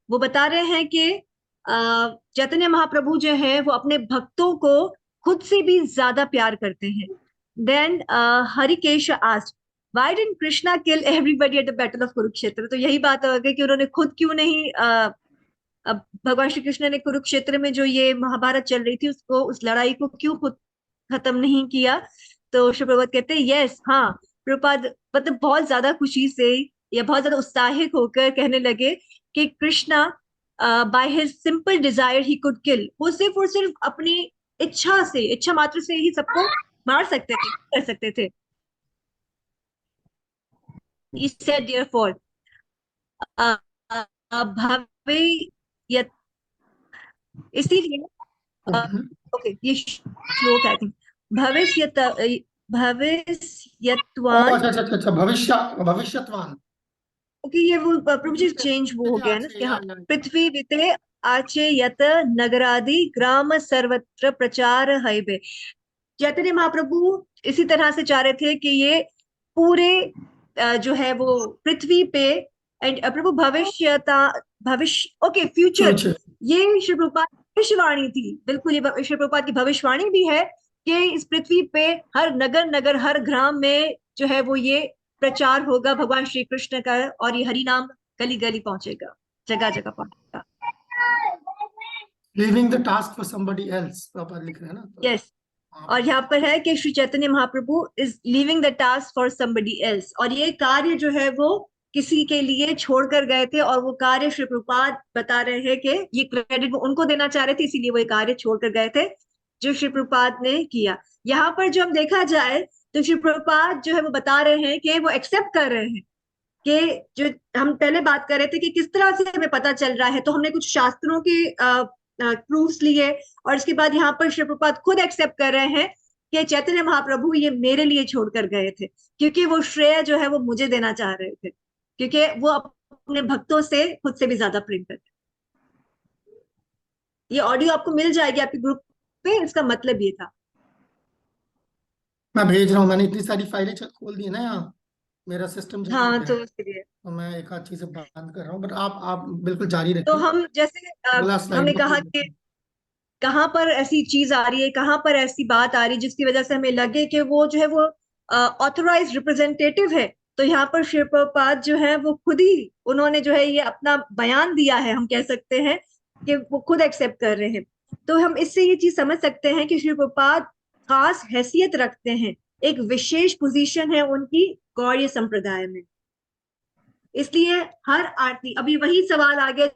वो बता रहे हैं कि चैतन्य महाप्रभु जो है वो अपने भक्तों को खुद से भी ज्यादा प्यार करते हैं। Then Harikesh asked why didn't Krishna kill everybody at the battle of Kurukshetra, तो यही बात हो गई कि उन्होंने खुद क्यों नहीं भगवान श्री कृष्ण ने कुरुक्षेत्र में जो ये महाभारत चल रही थी उसको, उस लड़ाई को क्यों खुद खत्म नहीं किया। तो श्री प्रभुपाद कहते हैं यस, हाँ प्रभुपाद मतलब बहुत ज्यादा खुशी से या बहुत ज्यादा उत्साहित होकर कहने लगे कि Krishna by his simple desire he could kill, वो सिर्फ और सिर्फ अपनी इच्छा से, इच्छा मात्र से ही सबको मार सकते थे, कर सकते थे। He said therefore इसीलिए ओके ये श्लोक आई थिंक भविष्यत्वान, अच्छा भविष्यत्वान। ओके ये वो प्रभु जी चेंज वो हो गया ना कि हाँ, पृथ्वी विते आचे यत नगरादि ग्राम सर्वत्र प्रचार हैबे। चैतन्य महाप्रभु इसी तरह से चाह रहे थे कि ये पूरे जो है वो पृथ्वी पे एंड प्रभु भविष्य ओके फ्यूचर, ये श्री प्रभुपाद की भविष्यवाणी थी, बिल्कुल ये श्री प्रभुपाद की भविष्यवाणी भी है कि इस पृथ्वी पे हर नगर हर ग्राम में जो है वो ये प्रचार होगा भगवान श्री कृष्ण का, और ये हरि नाम गली गली पहुंचेगा, जगह जगह पहुंचेगा। Leaving the task for somebody else, proper लिख रहे हैं ना। यस, और यहाँ पर है कि Shri Chaitanya Mahaprabhu is living the task for somebody else, और ये कार्य जो है वो किसी के लिए छोड़कर गए थे, और वो कार्य श्री प्रभुपाद बता रहे हैं कि ये क्रेडिट वो उनको देना चाह रहे थे, इसीलिए वो ये कार्य छोड़कर गए थे जो श्री प्रभुपाद ने किया। यहाँ पर जो हम देखा जाए तो श्री प्रभुपाद जो है वो बता रहे हैं कि वो एक्सेप्ट कर रहे हैं कि जो हम पहले बात कर रहे थे कि किस तरह से हमें पता चल रहा है, तो हमने कुछ शास्त्रों के प्रूफ्स लिए, और इसके बाद यहाँ पर श्री प्रभुपाद खुद एक्सेप्ट कर रहे हैं कि चैतन्य महाप्रभु ये मेरे लिए छोड़कर गए थे, क्योंकि वो श्रेय जो है वो मुझे देना चाह रहे थे, क्योंकि वो अपने भक्तों से खुद से भी ज्यादा प्रेम करते। ये ऑडियो आपको मिल जाएगी आपके ग्रुप पे, इसका मतलब ये था। मैं भेज रहा हूँ, मैंने इतनी सारी फाइलें खोल दी ना यहाँ, मेरा सिस्टम हाँ तो इसलिए तो मैं एक आध चीजें बंद कर रहा हूँ, बट आप बिल्कुल जारी रखिए। तो हम जैसे हमने कहा कि कहाँ पर ऐसी चीज आ रही है, कहाँ पर ऐसी बात आ रही है जिसकी वजह से हमें लगे कि वो जो है वो ऑथराइज्ड रिप्रेजेंटेटिव है, तो यहाँ पर श्री प्रभुपाद जो है वो खुद ही उन्होंने जो है ये अपना बयान दिया है, हम कह सकते हैं कि वो खुद एक्सेप्ट कर रहे हैं। तो हम इससे ये चीज समझ सकते हैं कि श्री प्रभुपाद खास हैसियत रखते हैं, एक विशेष पोजीशन है उनकी गौड़ीय संप्रदाय में। इसलिए हर आरती, अभी वही सवाल आ गया